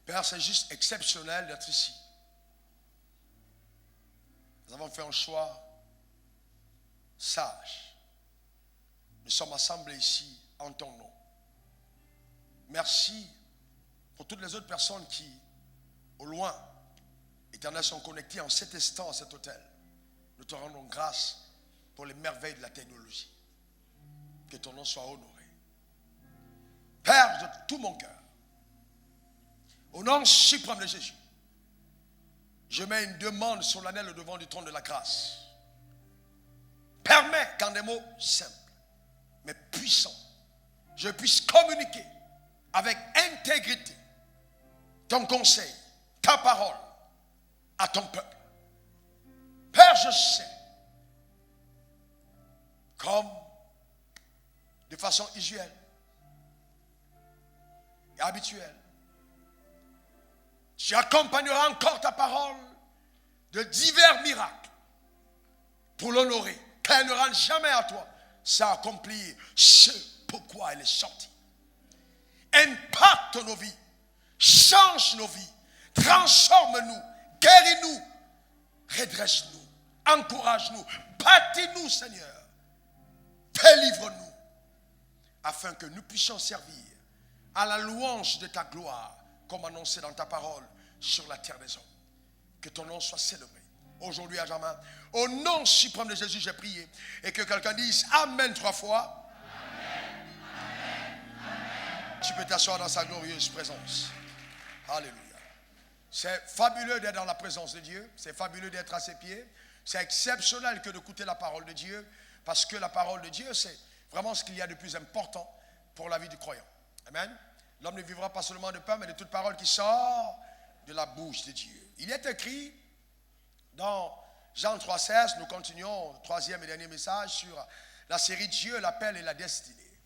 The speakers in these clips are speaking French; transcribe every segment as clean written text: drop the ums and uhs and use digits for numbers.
Père, c'est juste exceptionnel d'être ici. Nous avons fait un choix sage. Nous sommes assemblés ici en ton nom. Merci pour toutes les autres personnes qui, au loin, Éternel, sont connectées en cet instant à cet hôtel. Nous te rendons grâce pour les merveilles de la technologie. Que ton nom soit honoré. Père, de tout mon cœur, au nom suprême de Jésus, je mets une demande solennelle au devant du trône de la grâce. Permets qu'en des mots simples, mais puissants, je puisse communiquer avec intégrité ton conseil, ta parole à ton peuple. Père, je sais, comme de façon usuelle et habituelle, tu accompagneras encore ta parole de divers miracles pour l'honorer, qu'elle ne rende jamais à toi sans accomplir ce pourquoi elle est sortie. Impacte nos vies, change nos vies, transforme-nous, guéris-nous, redresse-nous, encourage-nous, bâtis-nous, Seigneur, délivre-nous, afin que nous puissions servir à la louange de ta gloire, comme annoncé dans ta parole sur la terre des hommes. Que ton nom soit célébré aujourd'hui à jamais. Au nom suprême de Jésus, j'ai prié. Et que quelqu'un dise Amen 3 fois. Amen, amen, amen. Tu peux t'asseoir dans sa glorieuse présence. Alléluia. C'est fabuleux d'être dans la présence de Dieu. C'est fabuleux d'être à ses pieds. C'est exceptionnel que d'écouter la parole de Dieu. Parce que la parole de Dieu, c'est vraiment ce qu'il y a de plus important pour la vie du croyant. Amen. L'homme ne vivra pas seulement de pain, mais de toute parole qui sort de la bouche de Dieu. Il est écrit dans Jean 3,16, nous continuons, troisième et dernier message sur la série Dieu, l'appel et la destinée.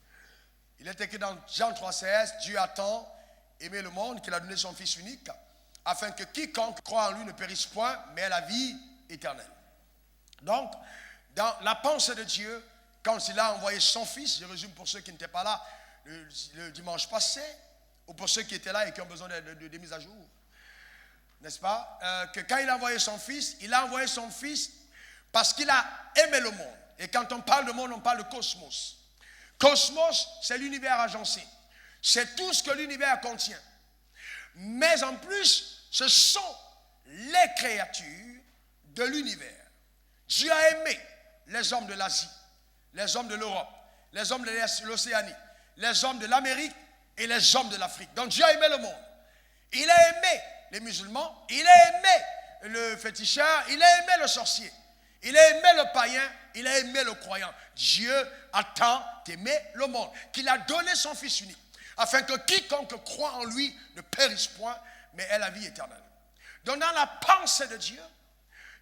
Il est écrit dans Jean 3,16, Dieu a tant aimé le monde qu'il a donné son Fils unique, afin que quiconque croit en lui ne périsse point, mais ait la vie éternelle. Donc, dans la pensée de Dieu, quand il a envoyé son Fils, je résume pour ceux qui n'étaient pas là le dimanche passé, ou pour ceux qui étaient là et qui ont besoin de mise à jour, n'est-ce pas, que quand il a envoyé son Fils, il a envoyé son Fils parce qu'il a aimé le monde. Et quand on parle de monde, on parle de cosmos. Cosmos, c'est l'univers agencé. C'est tout ce que l'univers contient. Mais en plus, ce sont les créatures de l'univers. Dieu a aimé les hommes de l'Asie, les hommes de l'Europe, les hommes de l'Océanie, les hommes de l'Amérique et les hommes de l'Afrique. Donc Dieu a aimé le monde. Il a aimé les musulmans, il a aimé le féticheur, il a aimé le sorcier, il a aimé le païen, il a aimé le croyant. Dieu a tant aimé le monde qu'il a donné son Fils unique, afin que quiconque croit en lui ne périsse point, mais ait la vie éternelle. Donc dans la pensée de Dieu,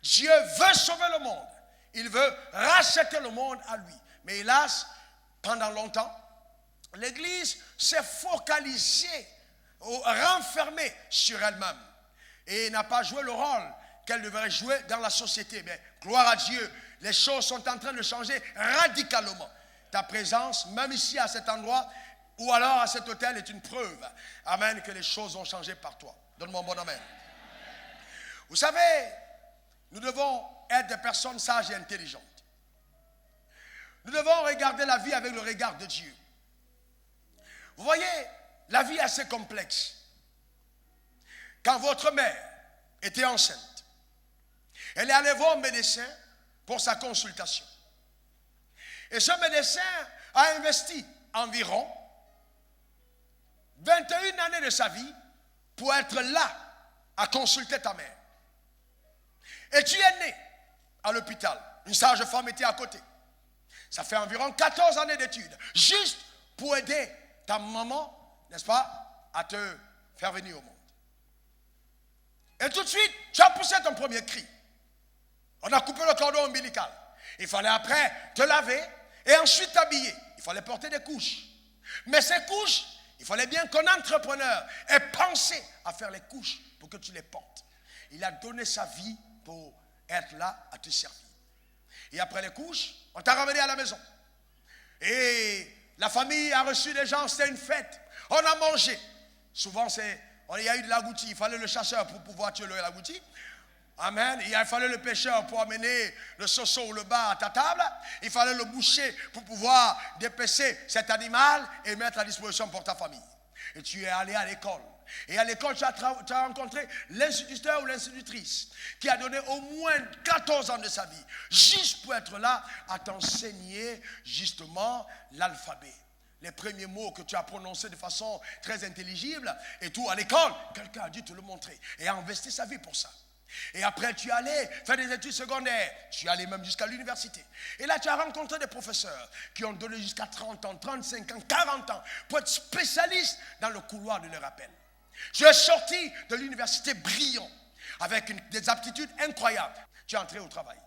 Dieu veut sauver le monde. Il veut racheter le monde à lui. Mais hélas, pendant longtemps, l'Église s'est focalisée, renfermée sur elle-même et n'a pas joué le rôle qu'elle devrait jouer dans la société. Mais gloire à Dieu, les choses sont en train de changer radicalement. Ta présence, même ici à cet endroit ou alors à cet hôtel, est une preuve, amen, que les choses ont changé par toi. Donne-moi un bon amen. Vous savez, nous devons être des personnes sages et intelligentes. Nous devons regarder la vie avec le regard de Dieu. Vous voyez, la vie est assez complexe. Quand votre mère était enceinte, elle est allée voir un médecin pour sa consultation. Et ce médecin a investi environ 21 années de sa vie pour être là à consulter ta mère. Et tu es né à l'hôpital. Une sage-femme était à côté. Ça fait environ 14 années d'études, juste pour aider ta maman, n'est-ce pas, à te faire venir au monde. Et tout de suite, tu as poussé ton premier cri. On a coupé le cordon ombilical. Il fallait après te laver et ensuite t'habiller. Il fallait porter des couches. Mais ces couches, il fallait bien qu'un entrepreneur ait pensé à faire les couches pour que tu les portes. il a donné sa vie pour être là à te servir. Et après les couches, on t'a ramené à la maison. Et la famille a reçu des gens, c'était une fête. On a mangé. Souvent, il y a eu de l'agouti. Il fallait le chasseur pour pouvoir tuer l'agouti. Amen. Il fallait le pêcheur pour amener le soso ou le bar à ta table. Il fallait le boucher pour pouvoir dépecer cet animal et mettre à disposition pour ta famille. Et tu es allé à l'école. Et à l'école, tu as rencontré l'instituteur ou l'institutrice qui a donné au moins 14 ans de sa vie juste pour être là à t'enseigner justement l'alphabet. Les premiers mots que tu as prononcés de façon très intelligible et tout à l'école, quelqu'un a dû te le montrer et a investi sa vie pour ça. Et après, tu es allé faire des études secondaires. Tu es allé même jusqu'à l'université. Et là, tu as rencontré des professeurs qui ont donné jusqu'à 30 ans, 35 ans, 40 ans pour être spécialistes dans le couloir de leur appel. Tu es sorti de l'université brillant avec des aptitudes incroyables. Tu es entré au travail.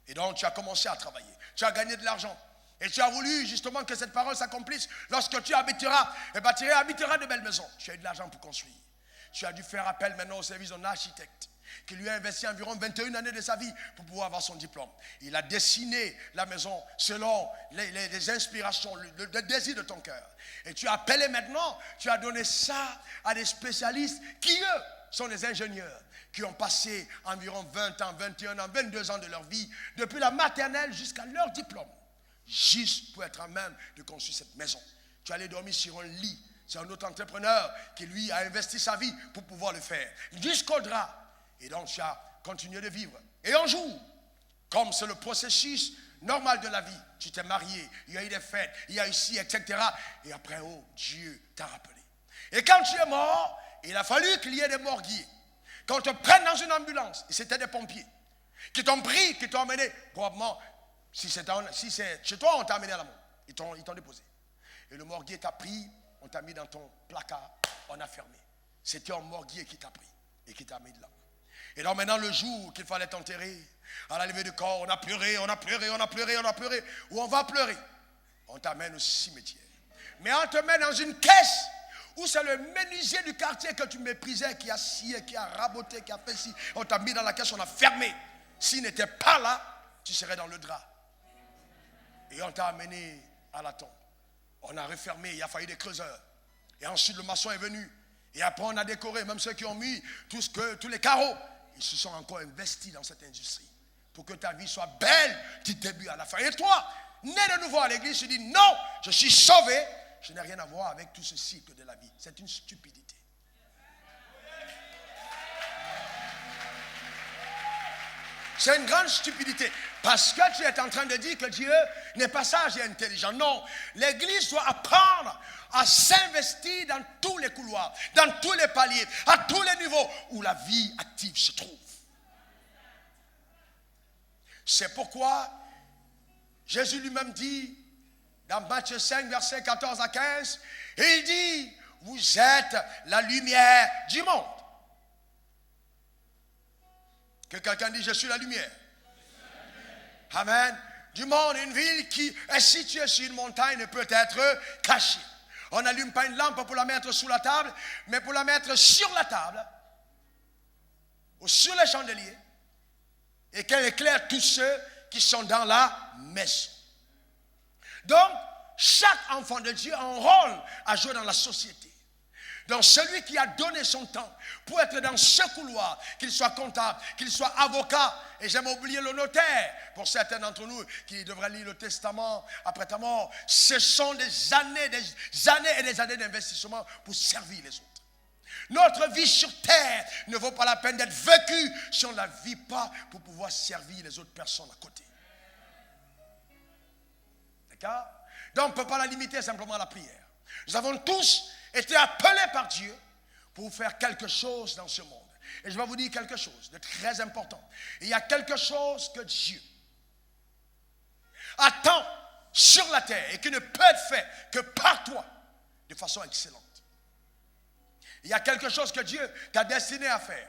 Et donc, tu as commencé à travailler. Tu as gagné de l'argent. Et tu as voulu justement que cette parole s'accomplisse. Lorsque tu habiteras de belles maisons. Tu as eu de l'argent pour construire. Tu as dû faire appel maintenant au service d'un architecte qui lui a investi environ 21 années de sa vie pour pouvoir avoir son diplôme. Il a dessiné la maison selon les inspirations, le désir de ton cœur. Et tu as appelé maintenant, tu as donné ça à des spécialistes qui, eux, sont des ingénieurs qui ont passé environ 20 ans, 21 ans, 22 ans de leur vie, depuis la maternelle jusqu'à leur diplôme, juste pour être à même de construire cette maison. Tu allais dormir sur un lit. C'est un autre entrepreneur qui, lui, a investi sa vie pour pouvoir le faire. Jusqu'au drap. Et donc, tu as continué de vivre. Et un jour, comme c'est le processus normal de la vie, tu t'es marié, il y a eu des fêtes, il y a eu ci, etc. Et après, oh, Dieu t'a rappelé. Et quand tu es mort, il a fallu qu'il y ait des morguiers. Qu'on te prenne dans une ambulance, et c'était des pompiers, qui t'ont pris, qui t'ont emmené, probablement, si c'est chez toi, on t'a amené à la mort. Ils t'ont déposé. Et le morguier t'a pris, on t'a mis dans ton placard, on a fermé. C'était un morguier qui t'a pris et qui t'a mis de là. Et donc maintenant, le jour qu'il fallait t'enterrer, à la levée du corps, on a pleuré, ou on va pleurer. On t'amène au cimetière. Mais on te met dans une caisse où c'est le menuisier du quartier que tu méprisais, qui a scié, qui a raboté, qui a fait ci. On t'a mis dans la caisse, on a fermé. S'il n'était pas là, tu serais dans le drap. Et on t'a amené à la tombe. On a refermé, il a fallu des creuseurs. Et ensuite, le maçon est venu. Et après, on a décoré, même ceux qui ont mis tous les carreaux. Ils se sont encore investis dans cette industrie pour que ta vie soit belle du début à la fin. Et toi, né de nouveau à l'église, tu dis non, je suis sauvé. Je n'ai rien à voir avec tout ce cycle de la vie. C'est une stupidité. C'est une grande stupidité. Parce que tu es en train de dire que Dieu n'est pas sage et intelligent. Non, l'église doit apprendre à s'investir dans tous les couloirs, dans tous les paliers, à tous les niveaux où la vie active se trouve. C'est pourquoi Jésus lui-même dit, dans Matthieu 5, versets 14 à 15, il dit, vous êtes la lumière du monde. Que quelqu'un dise, je suis la lumière. Amen. Du monde, une ville qui est située sur une montagne ne peut être cachée. On n'allume pas une lampe pour la mettre sous la table, mais pour la mettre sur la table, ou sur les chandeliers, et qu'elle éclaire tous ceux qui sont dans la maison. Donc, chaque enfant de Dieu a un rôle à jouer dans la société. Donc, celui qui a donné son temps pour être dans ce couloir, qu'il soit comptable, qu'il soit avocat, et j'aime oublier le notaire, pour certains d'entre nous qui devraient lire le testament après ta mort, ce sont des années et des années d'investissement pour servir les autres. Notre vie sur terre ne vaut pas la peine d'être vécue si on ne la vit pas pour pouvoir servir les autres personnes à côté. D'accord? Donc, on ne peut pas la limiter simplement à la prière. Nous avons tous été appelés par Dieu pour faire quelque chose dans ce monde. Et je vais vous dire quelque chose de très important. Il y a quelque chose que Dieu attend sur la terre et qui ne peut être fait que par toi de façon excellente. Il y a quelque chose que Dieu t'a destiné à faire.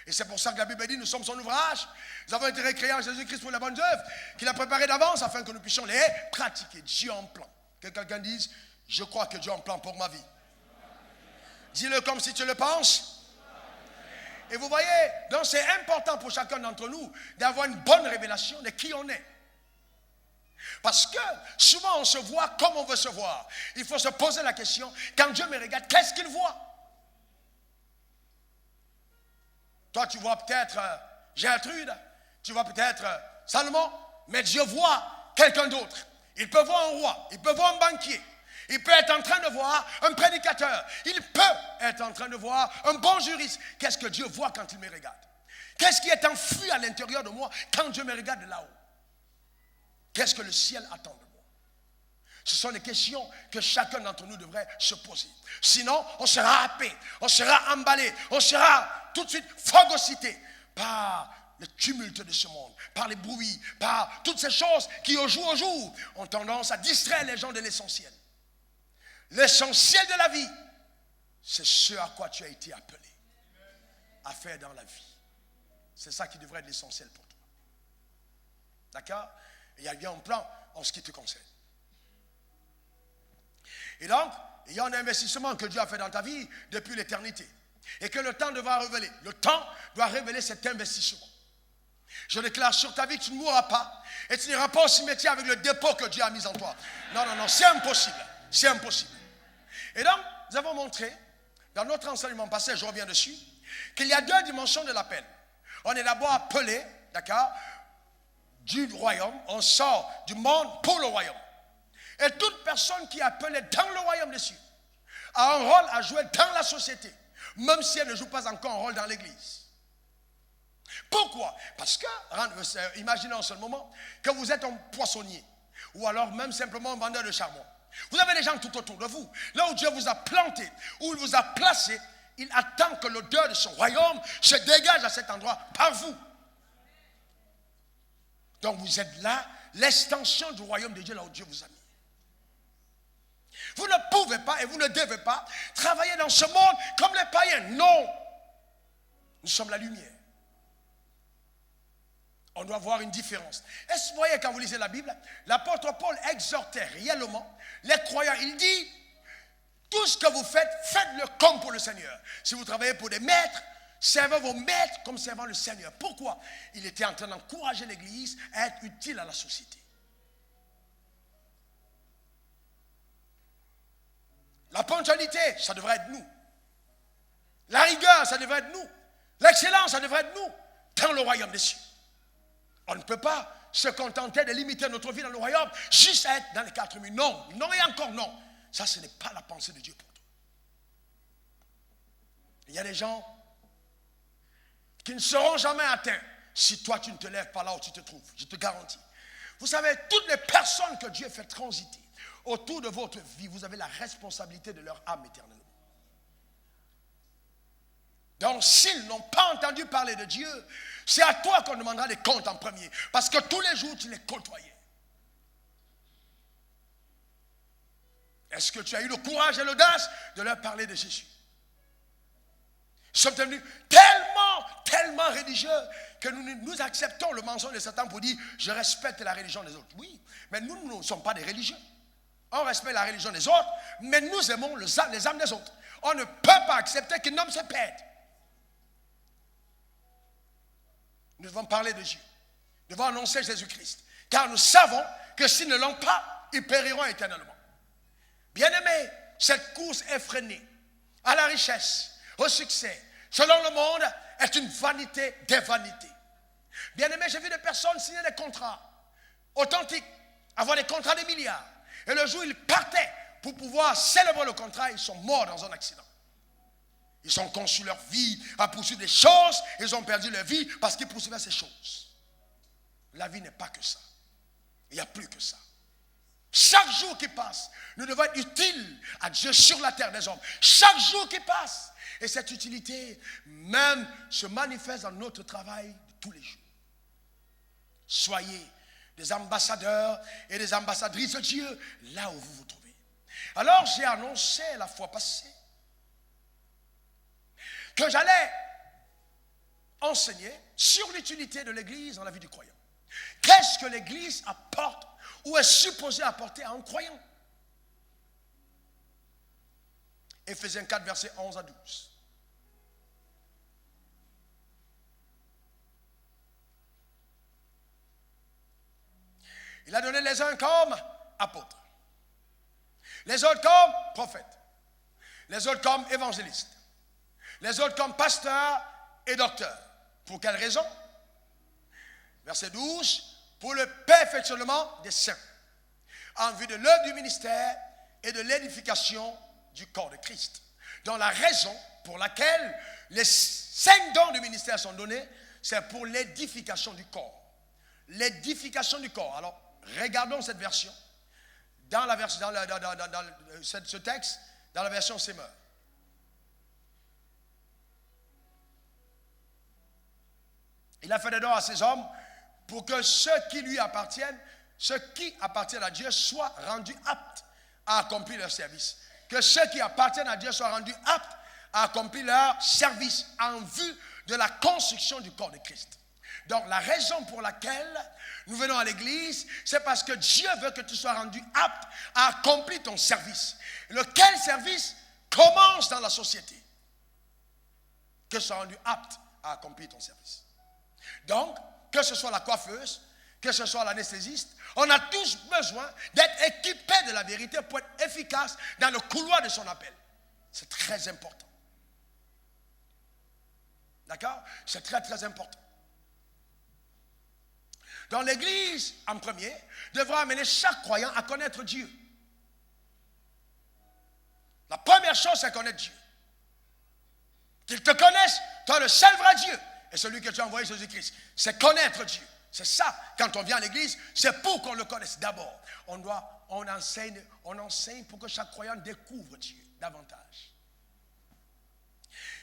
Et c'est pour ça que la Bible dit, nous sommes son ouvrage. Nous avons été recréés en Jésus-Christ pour les bonnes œuvres qu'il a préparées d'avance afin que nous puissions les pratiquer. Dieu a un plan. Que quelqu'un dise, je crois que Dieu a un plan pour ma vie. Dis-le comme si tu le penses. Et vous voyez, donc c'est important pour chacun d'entre nous d'avoir une bonne révélation de qui on est. Parce que souvent on se voit comme on veut se voir. Il faut se poser la question, quand Dieu me regarde, qu'est-ce qu'il voit? Toi tu vois peut-être Gertrude, tu vois peut-être Salomon, mais Dieu voit quelqu'un d'autre. Il peut voir un roi, il peut voir un banquier, il peut être en train de voir un prédicateur, il peut être en train de voir un bon juriste. Qu'est-ce que Dieu voit quand il me regarde? Qu'est-ce qui est enfui à l'intérieur de moi quand Dieu me regarde de là-haut? Qu'est-ce que le ciel attend de moi? Ce sont des questions que chacun d'entre nous devrait se poser. Sinon, on sera happé, on sera emballé, on sera tout de suite phagocyté par le tumulte de ce monde, par les bruits, par toutes ces choses qui au jour ont tendance à distraire les gens de l'essentiel. L'essentiel de la vie, c'est ce à quoi tu as été appelé à faire dans la vie. C'est ça qui devrait être l'essentiel pour toi. D'accord? Il y a bien un plan en ce qui te concerne. Et donc, il y a un investissement que Dieu a fait dans ta vie depuis l'éternité. Et que le temps devra révéler. Le temps doit révéler cet investissement. Je déclare sur ta vie que tu ne mourras pas. Et tu n'iras pas au cimetière avec le dépôt que Dieu a mis en toi. Non, non, non, c'est impossible. C'est impossible. Et donc, nous avons montré, dans notre enseignement passé, je reviens dessus, qu'il y a deux dimensions de l'appel. On est d'abord appelé, d'accord, du royaume, on sort du monde pour le royaume. Et toute personne qui est appelée dans le royaume des cieux a un rôle à jouer dans la société, même si elle ne joue pas encore un rôle dans l'église. Pourquoi? Parce que, imaginez en ce moment que vous êtes un poissonnier, ou alors même simplement un vendeur de charbon. Vous avez des gens tout autour de vous. Là où Dieu vous a planté, où il vous a placé, il attend que l'odeur de son royaume se dégage à cet endroit par vous. Donc vous êtes là, l'extension du royaume de Dieu là où Dieu vous a mis. Vous ne pouvez pas et vous ne devez pas travailler dans ce monde comme les païens. Non. Nous sommes la lumière. On doit voir une différence. Est-ce que vous voyez quand vous lisez la Bible, l'apôtre Paul exhortait réellement les croyants. Il dit, tout ce que vous faites, faites-le comme pour le Seigneur. Si vous travaillez pour des maîtres, servez vos maîtres comme servant le Seigneur. Pourquoi? Il était en train d'encourager l'Église à être utile à la société. La ponctualité, ça devrait être nous. La rigueur, ça devrait être nous. L'excellence, ça devrait être nous. Dans le royaume des cieux. On ne peut pas se contenter de limiter notre vie dans le royaume juste à être dans les 4 murs. Non, non et encore non. Ça, ce n'est pas la pensée de Dieu pour toi. Il y a des gens qui ne seront jamais atteints si toi tu ne te lèves pas là où tu te trouves. Je te garantis. Vous savez, toutes les personnes que Dieu fait transiter autour de votre vie, vous avez la responsabilité de leur âme éternellement. Donc s'ils n'ont pas entendu parler de Dieu, c'est à toi qu'on demandera des comptes en premier. Parce que tous les jours tu les côtoyais. Est-ce que tu as eu le courage et l'audace de leur parler de Jésus? Nous sommes devenus tellement religieux que nous acceptons le mensonge de Satan pour dire je respecte la religion des autres. Oui, mais nous ne sommes pas des religieux. On respecte la religion des autres, mais nous aimons les âmes des autres. On ne peut pas accepter qu'un homme se perde. Nous devons parler de Dieu. Nous devons annoncer Jésus-Christ. Car nous savons que s'ils ne l'ont pas, ils périront éternellement. Bien-aimés, cette course effrénée à la richesse, au succès, selon le monde, est une vanité des vanités. Bien-aimés, j'ai vu des personnes signer des contrats authentiques, avoir des contrats de milliards. Et le jour où ils partaient pour pouvoir célébrer le contrat, ils sont morts dans un accident. Ils ont conçu leur vie à poursuivre des choses, ils ont perdu leur vie parce qu'ils poursuivaient ces choses. La vie n'est pas que ça. Il n'y a plus que ça. Chaque jour qui passe, nous devons être utiles à Dieu sur la terre des hommes. Chaque jour qui passe. Et cette utilité même se manifeste dans notre travail de tous les jours. Soyez des ambassadeurs et des ambassadrices de Dieu là où vous vous trouvez. Alors j'ai annoncé la fois passée que j'allais enseigner sur l'utilité de l'Église dans la vie du croyant. Qu'est-ce que l'Église apporte ou est supposée apporter à un croyant? Éphésiens 4, versets 11 à 12. Il a donné les uns comme apôtres, les autres comme prophètes, les autres comme évangélistes, les autres comme pasteurs et docteurs. Pour quelle raison? Verset 12, pour le perfectionnement des saints, en vue de l'œuvre du ministère et de l'édification du corps de Christ. Donc la raison pour laquelle les 5 dons du ministère sont donnés, c'est pour l'édification du corps. L'édification du corps. Alors, regardons cette version. Dans ce texte, dans la version Semeur. Il a fait des dons à ces hommes pour que ceux qui lui appartiennent, ceux qui appartiennent à Dieu, soient rendus aptes à accomplir leur service. Que ceux qui appartiennent à Dieu soient rendus aptes à accomplir leur service en vue de la construction du corps de Christ. Donc la raison pour laquelle nous venons à l'église, c'est parce que Dieu veut que tu sois rendu apte à accomplir ton service. Lequel service commence dans la société? Que tu sois rendu apte à accomplir ton service. Donc, que ce soit la coiffeuse, que ce soit l'anesthésiste, on a tous besoin d'être équipés de la vérité pour être efficace dans le couloir de son appel. C'est très important. D'accord? C'est très très important. Donc l'Église, en premier, devra amener chaque croyant à connaître Dieu. La première chose, c'est connaître Dieu. Qu'il te connaisse, toi le seul vrai Dieu, et celui que tu as envoyé, Jésus-Christ. C'est connaître Dieu. C'est ça, quand on vient à l'église, c'est pour qu'on le connaisse d'abord. On enseigne pour que chaque croyant découvre Dieu davantage.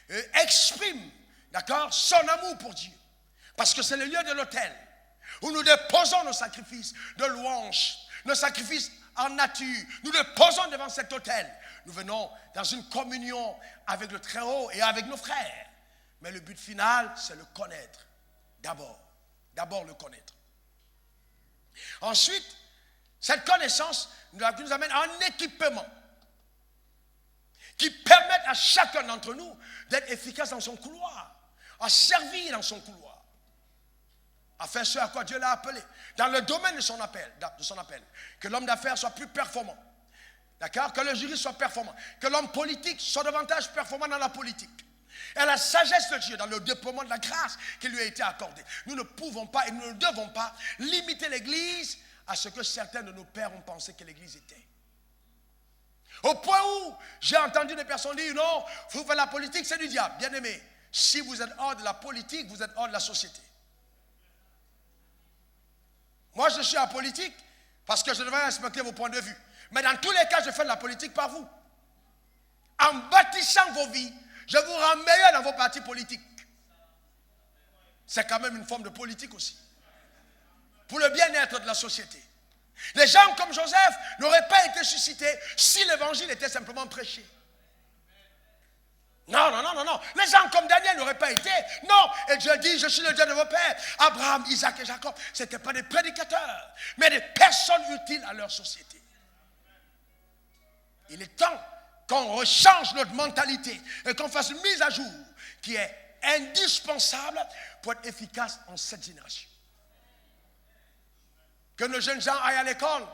Et exprime, d'accord, son amour pour Dieu. Parce que c'est le lieu de l'autel où nous déposons nos sacrifices de louange, nos sacrifices en nature. Nous déposons devant cet autel. Nous venons dans une communion avec le Très-Haut et avec nos frères. Mais le but final, c'est le connaître. D'abord le connaître. Ensuite, cette connaissance nous amène à un équipement qui permet à chacun d'entre nous d'être efficace dans son couloir, à servir dans son couloir, à faire ce à quoi Dieu l'a appelé, dans le domaine de son appel, que l'homme d'affaires soit plus performant, d'accord, que le juriste soit performant, que l'homme politique soit davantage performant dans la politique. Et la sagesse de Dieu dans le déploiement de la grâce qui lui a été accordée. Nous ne pouvons pas et nous ne devons pas limiter l'Église à ce que certains de nos pères ont pensé que l'Église était. Au point où j'ai entendu des personnes dire non, vous faites la politique, c'est du diable. Bien aimé, si vous êtes hors de la politique, vous êtes hors de la société. Moi, je suis en politique parce que je devrais respecter vos points de vue. Mais dans tous les cas, je fais de la politique par vous. En bâtissant vos vies, je vous rends meilleur dans vos partis politiques. C'est quand même une forme de politique aussi. Pour le bien-être de la société. Les gens comme Joseph n'auraient pas été suscités si l'évangile était simplement prêché. Non. Les gens comme Daniel n'auraient pas été. Non. Et Dieu dit, je suis le Dieu de vos pères. Abraham, Isaac et Jacob, ce n'étaient pas des prédicateurs, mais des personnes utiles à leur société. Il est temps qu'on rechange notre mentalité et qu'on fasse une mise à jour qui est indispensable pour être efficace en cette génération. Que nos jeunes gens aillent à l'école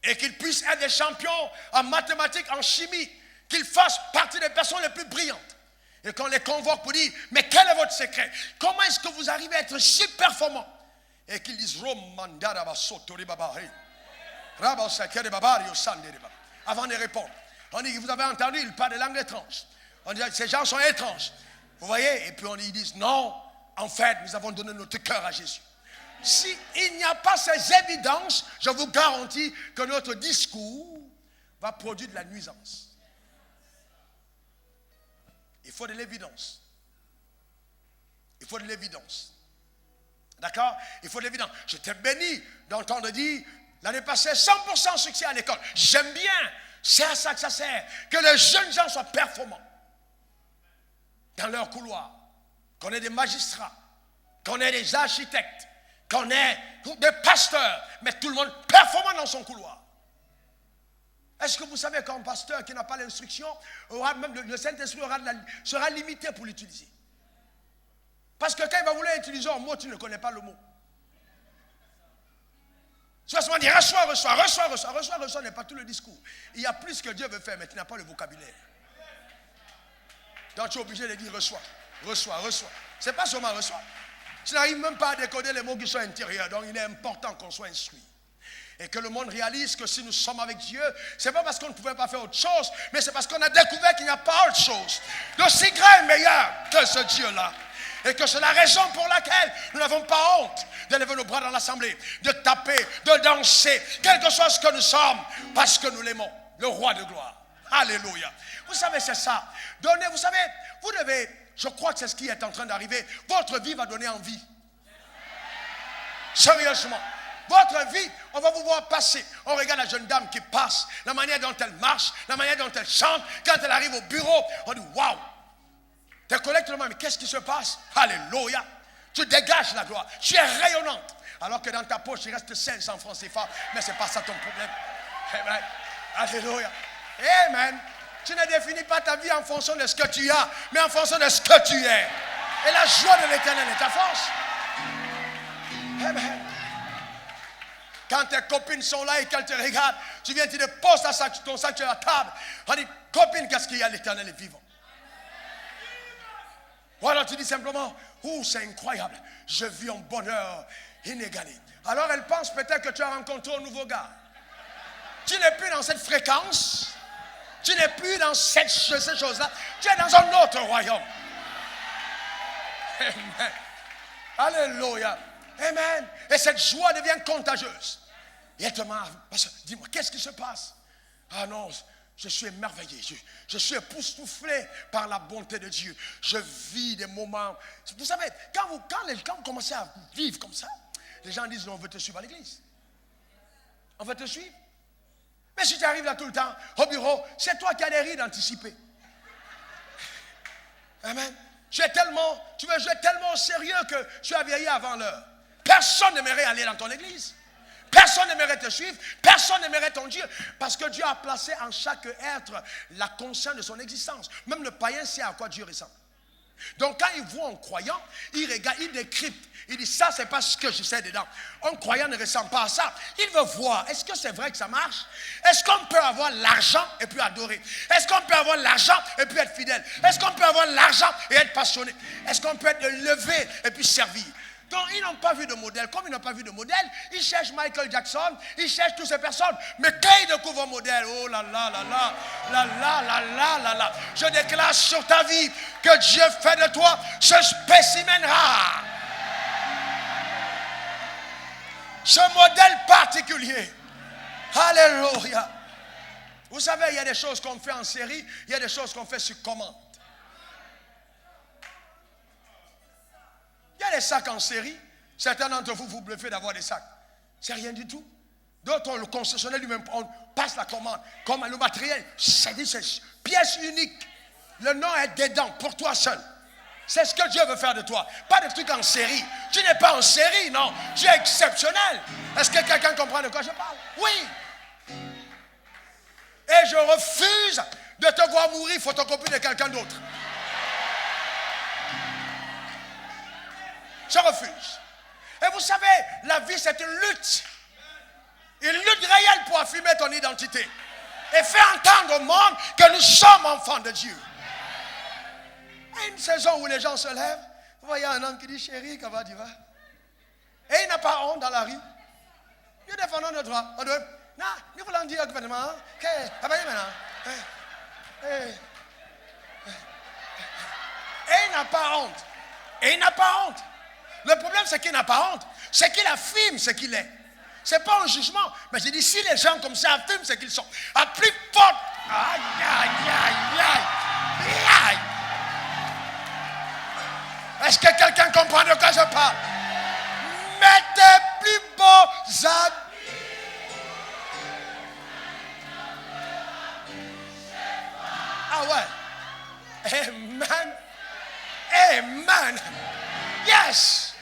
et qu'ils puissent être des champions en mathématiques, en chimie, qu'ils fassent partie des personnes les plus brillantes et qu'on les convoque pour dire, mais quel est votre secret? Comment est-ce que vous arrivez à être si performants? Et qu'ils disent, avant de répondre. On dit, vous avez entendu, ils parlent des langues étranges. On dit, ces gens sont étranges. Vous voyez? Et puis ils disent, non, en fait, nous avons donné notre cœur à Jésus. S'il n'y a pas ces évidences, je vous garantis que notre discours va produire de la nuisance. Il faut de l'évidence. Il faut de l'évidence. D'accord? Il faut de l'évidence. J'étais béni d'entendre dire, l'année passée, 100% succès à l'école. J'aime bien. C'est à ça que ça sert. Que les jeunes gens soient performants dans leur couloir. Qu'on ait des magistrats, qu'on ait des architectes, qu'on ait des pasteurs, mais tout le monde performant dans son couloir. Est-ce que vous savez qu'un pasteur qui n'a pas l'instruction, même le Saint-Esprit sera limité pour l'utiliser? Parce que quand il va vouloir utiliser un mot, tu ne connais pas le mot. Soit souvent dit reçois, reçois, reçois, reçois, reçois, reçois n'est pas tout le discours. Il y a plus que Dieu veut faire, mais tu n'as pas le vocabulaire. Donc tu es obligé de dire reçois, reçois, reçois. Ce n'est pas seulement reçois. Tu n'arrives même pas à décoder les mots qui sont intérieurs. Donc il est important qu'on soit instruit. Et que le monde réalise que si nous sommes avec Dieu, ce n'est pas parce qu'on ne pouvait pas faire autre chose, mais c'est parce qu'on a découvert qu'il n'y a pas autre chose d'aussi grand et meilleur que ce Dieu-là. Et que c'est la raison pour laquelle nous n'avons pas honte de lever nos bras dans l'assemblée, de taper, de danser, quel que soit ce que nous sommes, parce que nous l'aimons, le roi de gloire. Alléluia. Vous savez, c'est ça. Donnez, vous savez, vous devez, je crois que c'est ce qui est en train d'arriver, votre vie va donner envie. Sérieusement. Votre vie, on va vous voir passer. On regarde la jeune dame qui passe, la manière dont elle marche, la manière dont elle chante. Quand elle arrive au bureau, on dit waouh. Tes collègues te demandent, mais qu'est-ce qui se passe? Alléluia. Tu dégages la gloire. Tu es rayonnante. Alors que dans ta poche, il reste 500 francs CFA. Mais ce n'est pas ça ton problème. Amen. Alléluia. Amen. Tu ne définis pas ta vie en fonction de ce que tu as, mais en fonction de ce que tu es. Et la joie de l'Éternel est ta force. Amen. Quand tes copines sont là et qu'elles te regardent, tu viens, tu déposes ton sac sur la table. On dit, copine, qu'est-ce qu'il y a? L'Éternel est vivant. Ou alors tu dis simplement, oh, c'est incroyable, je vis un bonheur inégalé. Alors elle pense peut-être que tu as rencontré un nouveau gars. Tu n'es plus dans cette fréquence, tu n'es plus dans ces choses-là, tu es dans un autre royaume. Amen. Alléluia. Amen. Et cette joie devient contagieuse. Et elle te marre. Dis-moi, qu'est-ce qui se passe? Ah non, je suis émerveillé. Je suis époustouflé par la bonté de Dieu. Je vis des moments. Vous savez, quand vous commencez à vivre comme ça, les gens disent, non, on veut te suivre à l'église. On veut te suivre. Mais si tu arrives là tout le temps, au bureau, c'est toi qui as des rides anticipées. Amen. Tu veux jouer tellement au sérieux que tu as vieilli avant l'heure. Personne n'aimerait aller dans ton église. Personne n'aimerait te suivre. Personne n'aimerait ton Dieu. Parce que Dieu a placé en chaque être la conscience de son existence. Même le païen sait à quoi Dieu ressemble. Donc quand il voit un croyant, il regarde, il décrypte. Il dit, ça c'est pas ce que je sais dedans. Un croyant ne ressemble pas à ça. Il veut voir, est-ce que c'est vrai que ça marche? Est-ce qu'on peut avoir l'argent et puis adorer? Est-ce qu'on peut avoir l'argent et puis être fidèle? Est-ce qu'on peut avoir l'argent et être passionné? Est-ce qu'on peut être levé et puis servir? Donc, ils n'ont pas vu de modèle. Comme ils n'ont pas vu de modèle, ils cherchent Michael Jackson, ils cherchent toutes ces personnes. Mais quand ils découvrent un modèle, oh là là là là, là là là là là là, je déclare sur ta vie que Dieu fait de toi ce spécimen rare. Ce modèle particulier. Alléluia. Vous savez, il y a des choses qu'on fait en série, il y a des choses qu'on fait sur commande. Il y a des sacs en série. Certains d'entre vous, vous bluffez d'avoir des sacs. C'est rien du tout. D'autres, le concessionnaire lui-même, on passe la commande. Comme le matériel, c'est pièce unique. Le nom est dedans, pour toi seul. C'est ce que Dieu veut faire de toi. Pas de trucs en série. Tu n'es pas en série, non. Tu es exceptionnel. Est-ce que quelqu'un comprend de quoi je parle? Oui. Et je refuse de te voir mourir photocopie de quelqu'un d'autre. Je refuse. Et vous savez, la vie c'est une lutte. Une lutte réelle pour affirmer ton identité. Et faire entendre au monde que nous sommes enfants de Dieu. Il y a une saison où les gens se lèvent. Vous voyez un homme qui dit, chérie, comment tu vas? Et il n'a pas honte dans la rue. Il défend notre droit. On doit, non, nous voulons dire au gouvernement, que, et il n'a pas honte. Et il n'a pas honte. Le problème, c'est qu'il n'a pas honte. C'est qu'il affirme ce qu'il est. Ce n'est pas un jugement. Mais je dis, si les gens comme ça affirment ce qu'ils sont, à plus forte. Aïe, aïe, aïe, aïe, aïe. Est-ce que quelqu'un comprend de quoi je parle? Mets tes plus beaux habits. Ah ouais. Amen. Amen. Yes.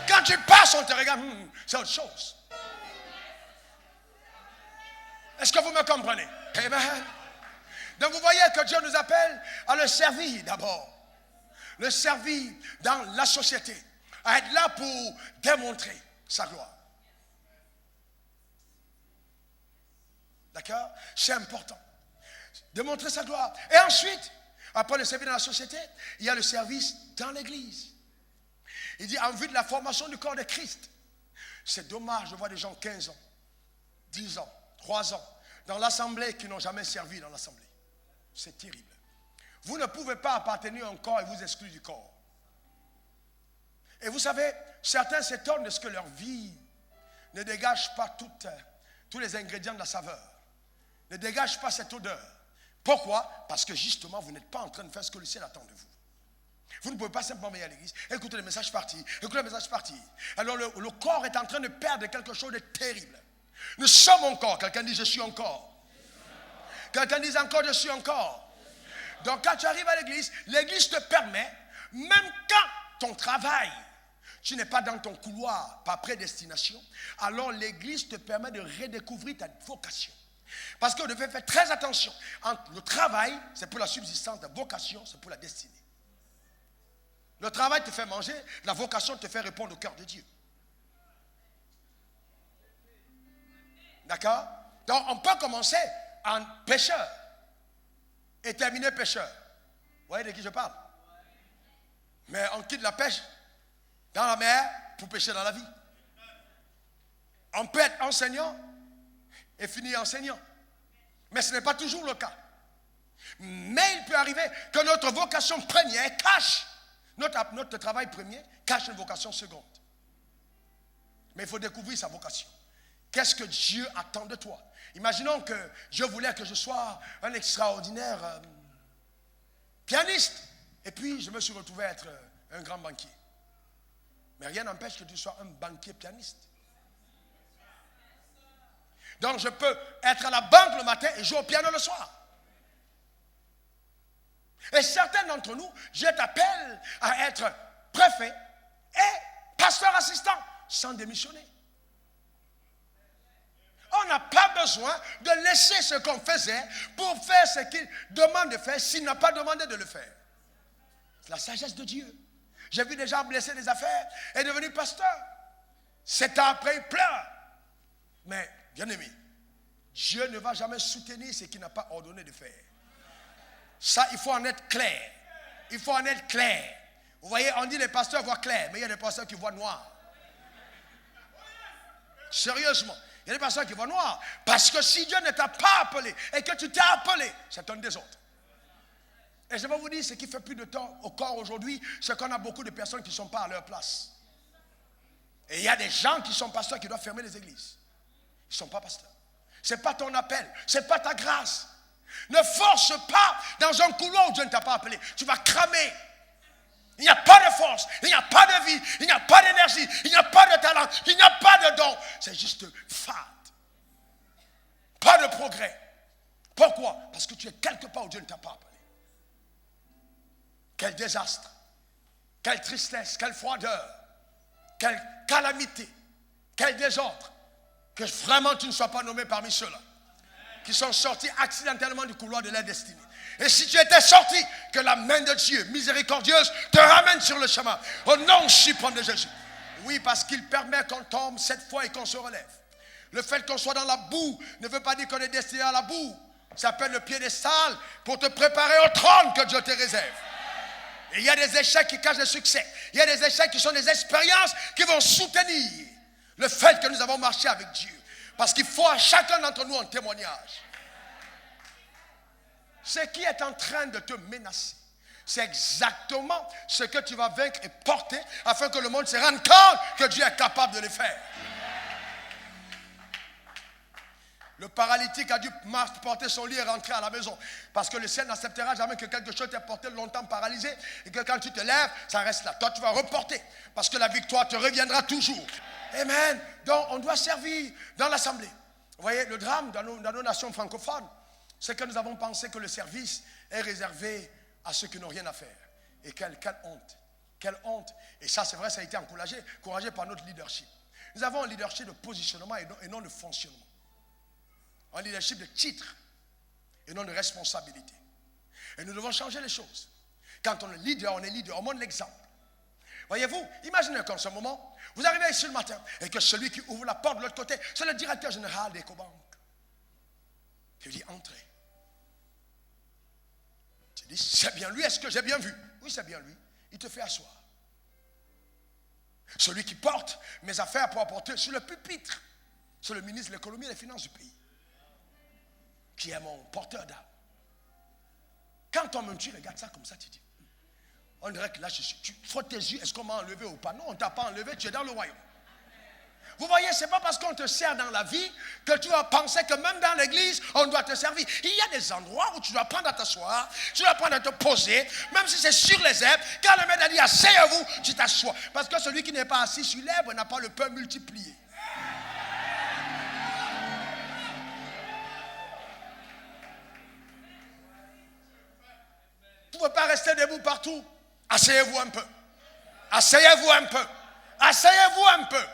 Quand tu passes, on te regarde. C'est autre chose. Est-ce que vous me comprenez? Amen. Donc vous voyez que Dieu nous appelle à le servir d'abord. Le servir dans la société. À être là pour démontrer sa gloire. D'accord? C'est important. De montrer sa gloire. Et ensuite, après le service dans la société, il y a le service dans l'église. Il dit, en vue de la formation du corps de Christ. C'est dommage de voir des gens 15 ans, 10 ans, 3 ans, dans l'assemblée qui n'ont jamais servi dans l'assemblée. C'est terrible. Vous ne pouvez pas appartenir à un corps et vous exclure du corps. Et vous savez, certains s'étonnent de ce que leur vie ne dégage pas tous les ingrédients de la saveur. Ne dégage pas cette odeur. Pourquoi? Parce que justement, vous n'êtes pas en train de faire ce que le ciel attend de vous. Vous ne pouvez pas simplement venir à l'église, écouter le message parti, écouter le message parti. Alors le corps est en train de perdre quelque chose de terrible. Nous sommes un corps. Quelqu'un dit je suis un corps. Quelqu'un dit encore je suis un corps. Donc quand tu arrives à l'église, l'église te permet, même quand ton travail, tu n'es pas dans ton couloir, pas prédestination, alors l'église te permet de redécouvrir ta vocation. Parce que vous devez faire très attention. Le travail, c'est pour la subsistance, la vocation, c'est pour la destinée. Le travail te fait manger, la vocation te fait répondre au cœur de Dieu. D'accord? Donc on peut commencer en pêcheur et terminer pêcheur. Vous voyez de qui je parle? Mais on quitte la pêche dans la mer pour pêcher dans la vie. On peut être enseignant et finir enseignant. Mais ce n'est pas toujours le cas. Mais il peut arriver que notre vocation première cache, notre travail premier cache une vocation seconde. Mais il faut découvrir sa vocation. Qu'est-ce que Dieu attend de toi? Imaginons que Dieu voulait que je sois un extraordinaire pianiste. Et puis je me suis retrouvé à être un grand banquier. Mais rien n'empêche que tu sois un banquier pianiste. Donc je peux être à la banque le matin et jouer au piano le soir. Et certains d'entre nous, Dieu t'appelle à être préfet et pasteur assistant sans démissionner. On n'a pas besoin de laisser ce qu'on faisait pour faire ce qu'il demande de faire s'il n'a pas demandé de le faire. C'est la sagesse de Dieu. J'ai vu des gens blesser des affaires et devenir pasteur. 7 ans après, il pleure. Mais, bien aimé, Dieu ne va jamais soutenir ce qu'il n'a pas ordonné de faire. Ça, il faut en être clair. Il faut en être clair. Vous voyez, on dit les pasteurs voient clair, mais il y a des pasteurs qui voient noir. Sérieusement, il y a des pasteurs qui voient noir. Parce que si Dieu ne t'a pas appelé et que tu t'es appelé, c'est un désordre. Et je vais vous dire, ce qui fait plus de temps au corps aujourd'hui, c'est qu'on a beaucoup de personnes qui ne sont pas à leur place. Et il y a des gens qui sont pasteurs qui doivent fermer les églises. Ils ne sont pas pasteurs. Ce n'est pas ton appel, ce n'est pas ta grâce. Ne force pas dans un couloir où Dieu ne t'a pas appelé. Tu vas cramer. Il n'y a pas de force, il n'y a pas de vie, il n'y a pas d'énergie, il n'y a pas de talent, il n'y a pas de don. C'est juste fade. Pas de progrès. Pourquoi? Parce que tu es quelque part où Dieu ne t'a pas appelé. Quel désastre, quelle tristesse, quelle froideur, quelle calamité, quel désordre. Que vraiment tu ne sois pas nommé parmi ceux-là qui sont sortis accidentellement du couloir de leur destinée. Et si tu étais sorti, que la main de Dieu miséricordieuse te ramène sur le chemin. Au nom suprême de Jésus. Oui, parce qu'il permet qu'on tombe 7 fois et qu'on se relève. Le fait qu'on soit dans la boue ne veut pas dire qu'on est destiné à la boue. Ça s'appelle le piédestal pour te préparer au trône que Dieu te réserve. Et il y a des échecs qui cachent le succès. Il y a des échecs qui sont des expériences qui vont soutenir le fait que nous avons marché avec Dieu. Parce qu'il faut à chacun d'entre nous un témoignage. Ce qui est en train de te menacer, c'est exactement ce que tu vas vaincre et porter afin que le monde se rende compte que Dieu est capable de le faire. Le paralytique a dû porter son lit et rentrer à la maison. Parce que le ciel n'acceptera jamais que quelque chose t'ait porté longtemps paralysé et que quand tu te lèves, ça reste là. Toi, tu vas reporter parce que la victoire te reviendra toujours. Amen. Donc, on doit servir dans l'assemblée. Vous voyez, le drame dans nos nations francophones, c'est que nous avons pensé que le service est réservé à ceux qui n'ont rien à faire. Et quelle honte. Quelle honte. Et ça, c'est vrai, ça a été encouragé par notre leadership. Nous avons un leadership de positionnement et non de fonctionnement. Un leadership de titre et non de responsabilité. Et nous devons changer les choses. Quand on est leader, on montre l'exemple. Voyez-vous, imaginez qu'en ce moment, vous arrivez ici le matin et que celui qui ouvre la porte de l'autre côté, c'est le directeur général d'Ecobank. Tu dis, entrez. Tu dis, c'est bien lui, est-ce que j'ai bien vu? Oui, c'est bien lui. Il te fait asseoir. Celui qui porte mes affaires pour apporter sur le pupitre, c'est le ministre de l'économie et des finances du pays, qui est mon porteur d'âme. Quand on me tue, regarde ça comme ça, tu dis, on dirait que là, tu frottes tes yeux, est-ce qu'on m'a enlevé ou pas? Non, on ne t'a pas enlevé, tu es dans le royaume. Vous voyez, ce n'est pas parce qu'on te sert dans la vie que tu vas penser que même dans l'église, on doit te servir. Il y a des endroits où tu dois prendre à t'asseoir, tu dois prendre à te poser, même si c'est sur les herbes. Quand le maître a dit, asseyez-vous, tu t'assois. Parce que celui qui n'est pas assis sur l'herbe n'a pas le pain multiplié. Vous ne pouvez pas rester debout partout. Asseyez-vous un peu. Asseyez-vous un peu. Asseyez-vous un peu.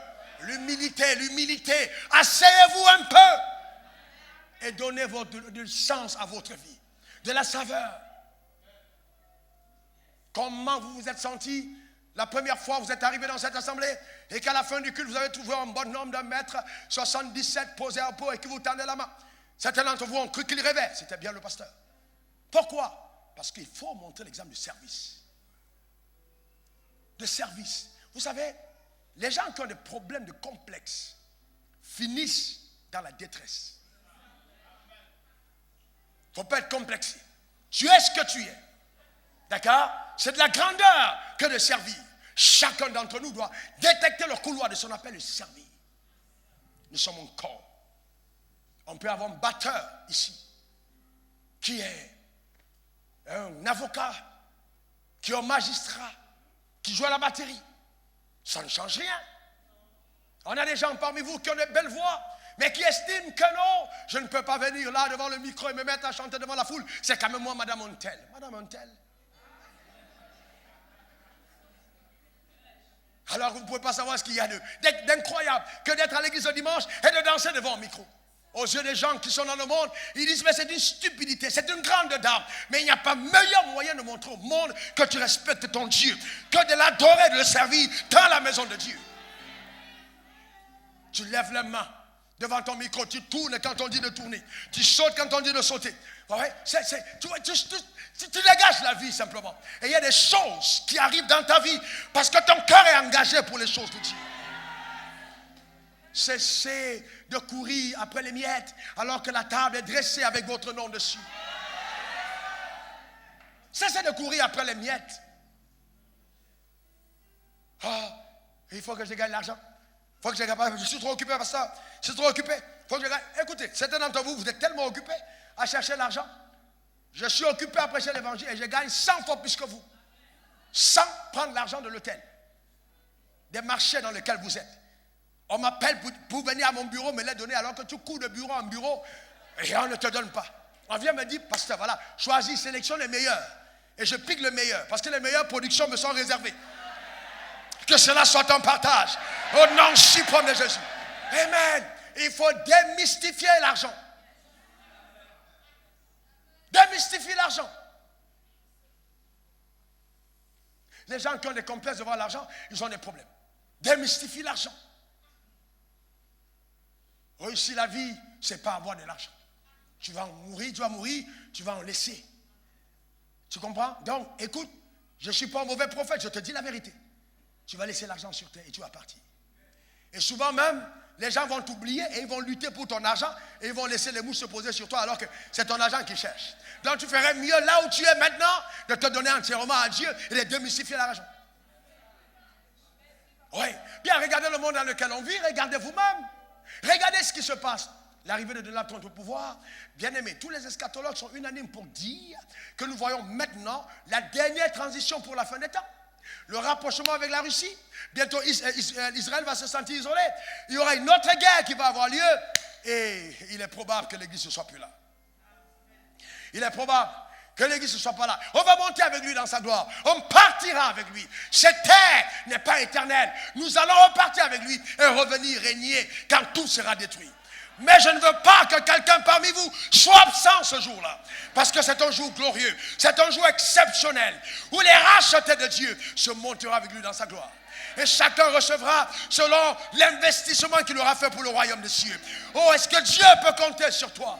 L'humilité, l'humilité. Asseyez-vous un peu. Et donnez du sens à votre vie. De la saveur. Comment vous vous êtes senti la première fois que vous êtes arrivé dans cette assemblée et qu'à la fin du culte, vous avez trouvé un bon nombre de mètres 77 posés à peau et qui vous tendaient la main. Certains d'entre vous ont cru qu'il rêvait. C'était bien le pasteur. Pourquoi? Parce qu'il faut montrer l'exemple de service. De service. Vous savez, les gens qui ont des problèmes de complexe finissent dans la détresse. Il ne faut pas être complexé. Tu es ce que tu es. D'accord? C'est de la grandeur que de servir. Chacun d'entre nous doit détecter le couloir de son appel et servir. Nous sommes un corps. On peut avoir un batteur ici qui est un avocat, qui est un magistrat, qui joue à la batterie. Ça ne change rien. On a des gens parmi vous qui ont de belles voix, mais qui estiment que non, je ne peux pas venir là devant le micro et me mettre à chanter devant la foule. C'est quand même moi, Madame Montel. Madame Montel. Alors vous ne pouvez pas savoir ce qu'il y a d'incroyable que d'être à l'église le dimanche et de danser devant un micro. Aux yeux des gens qui sont dans le monde, ils disent mais c'est une stupidité, c'est une grande dame. Mais il n'y a pas meilleur moyen de montrer au monde que tu respectes ton Dieu, que de l'adorer, de le servir dans la maison de Dieu. Tu lèves les mains devant ton micro, tu tournes quand on dit de tourner, tu sautes quand on dit de sauter. Ouais, tu dégages la vie simplement. Et il y a des choses qui arrivent dans ta vie parce que ton cœur est engagé pour les choses de Dieu. Cessez de courir après les miettes alors que la table est dressée avec votre nom dessus. Cessez de courir après les miettes. Il faut que je gagne l'argent. Faut que je suis trop occupé par ça. Je suis trop occupé. Faut que je gagne. Écoutez, certains d'entre vous, vous êtes tellement occupés à chercher l'argent. Je suis occupé à prêcher l'évangile et je gagne 100 fois plus que vous. Sans prendre l'argent de l'hôtel. Des marchés dans lesquels vous êtes. On m'appelle pour venir à mon bureau, me les donner alors que tu cours de bureau en bureau et on ne te donne pas. On vient me dire, pasteur, voilà, choisis, sélectionne les meilleurs. Et je pique le meilleur parce que les meilleures productions me sont réservées. Que cela soit en partage. Au nom suprême de Jésus. Amen. Il faut démystifier l'argent. Démystifier l'argent. Les gens qui ont des complexes devant l'argent, ils ont des problèmes. Démystifier l'argent. Réussir la vie, c'est pas avoir de l'argent. Tu vas mourir, tu vas en laisser. Tu comprends? Donc, écoute, je ne suis pas un mauvais prophète, je te dis la vérité. Tu vas laisser l'argent sur terre et tu vas partir. Et souvent même, les gens vont t'oublier et ils vont lutter pour ton argent et ils vont laisser les mouches se poser sur toi alors que c'est ton argent qu'ils cherchent. Donc tu ferais mieux là où tu es maintenant de te donner entièrement à Dieu et de démystifier l'argent. Oui. Bien, regardez le monde dans lequel on vit, regardez vous-même. Regardez ce qui se passe. L'arrivée de Donald Trump au pouvoir, bien aimé, tous les eschatologues sont unanimes pour dire que nous voyons maintenant la dernière transition pour la fin des temps. Le rapprochement avec la Russie. Bientôt, Israël va se sentir isolé. Il y aura une autre guerre qui va avoir lieu. Et il est probable que l'Église ne soit plus là. Il est probable que l'Église ne soit pas là. On va monter avec lui dans sa gloire. On partira avec lui. Cette terre n'est pas éternelle. Nous allons repartir avec lui et revenir régner quand tout sera détruit. Mais je ne veux pas que quelqu'un parmi vous soit absent ce jour-là. Parce que c'est un jour glorieux. C'est un jour exceptionnel. Où les rachetés de Dieu se monteront avec lui dans sa gloire. Et chacun recevra selon l'investissement qu'il aura fait pour le royaume des cieux. Oh, est-ce que Dieu peut compter sur toi?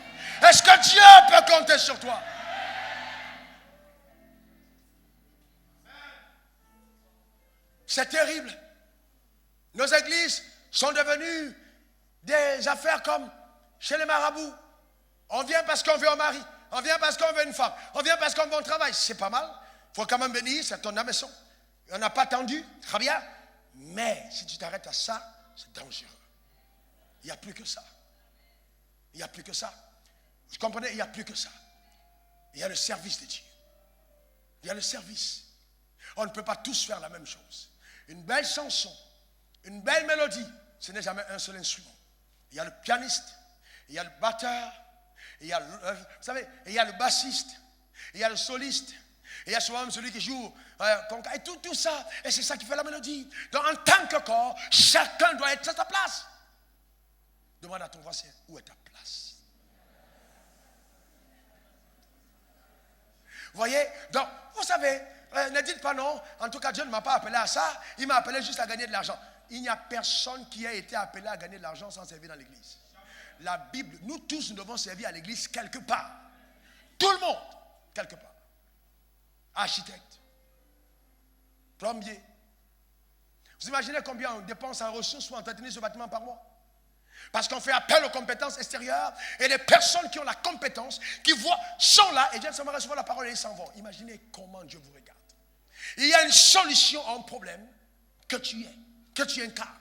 Est-ce que Dieu peut compter sur toi? C'est terrible. Nos églises sont devenues des affaires comme chez les marabouts. On vient parce qu'on veut un mari. On vient parce qu'on veut une femme. On vient parce qu'on veut un travail. C'est pas mal. Il faut quand même venir, c'est ton maison. On n'a pas attendu, très bien. Mais si tu t'arrêtes à ça, c'est dangereux. Il n'y a plus que ça. Il n'y a plus que ça. Vous comprenez? Il n'y a plus que ça. Il y a le service de Dieu. Il y a le service. On ne peut pas tous faire la même chose. Une belle chanson, une belle mélodie, ce n'est jamais un seul instrument. Il y a le pianiste, il y a le batteur, il y a vous savez, il y a le bassiste, il y a le soliste, il y a souvent même celui qui joue, et tout ça, et c'est ça qui fait la mélodie. Donc en tant que corps, chacun doit être à sa place. Demande à ton voisin, où est ta place? Vous voyez? Donc, vous savez, ne dites pas non, en tout cas Dieu ne m'a pas appelé à ça, il m'a appelé juste à gagner de l'argent. Il n'y a personne qui a été appelé à gagner de l'argent sans servir dans l'église. La Bible, nous tous, nous devons servir à l'église quelque part. Tout le monde, quelque part. Architecte, plombier. Vous imaginez combien on dépense en ressources pour entretenir ce bâtiment par mois? Parce qu'on fait appel aux compétences extérieures et les personnes qui ont la compétence, qui voient, sont là et viennent seulement recevoir la parole et ils s'en vont. Imaginez comment Dieu vous regarde. Il y a une solution à un problème que tu incarnes.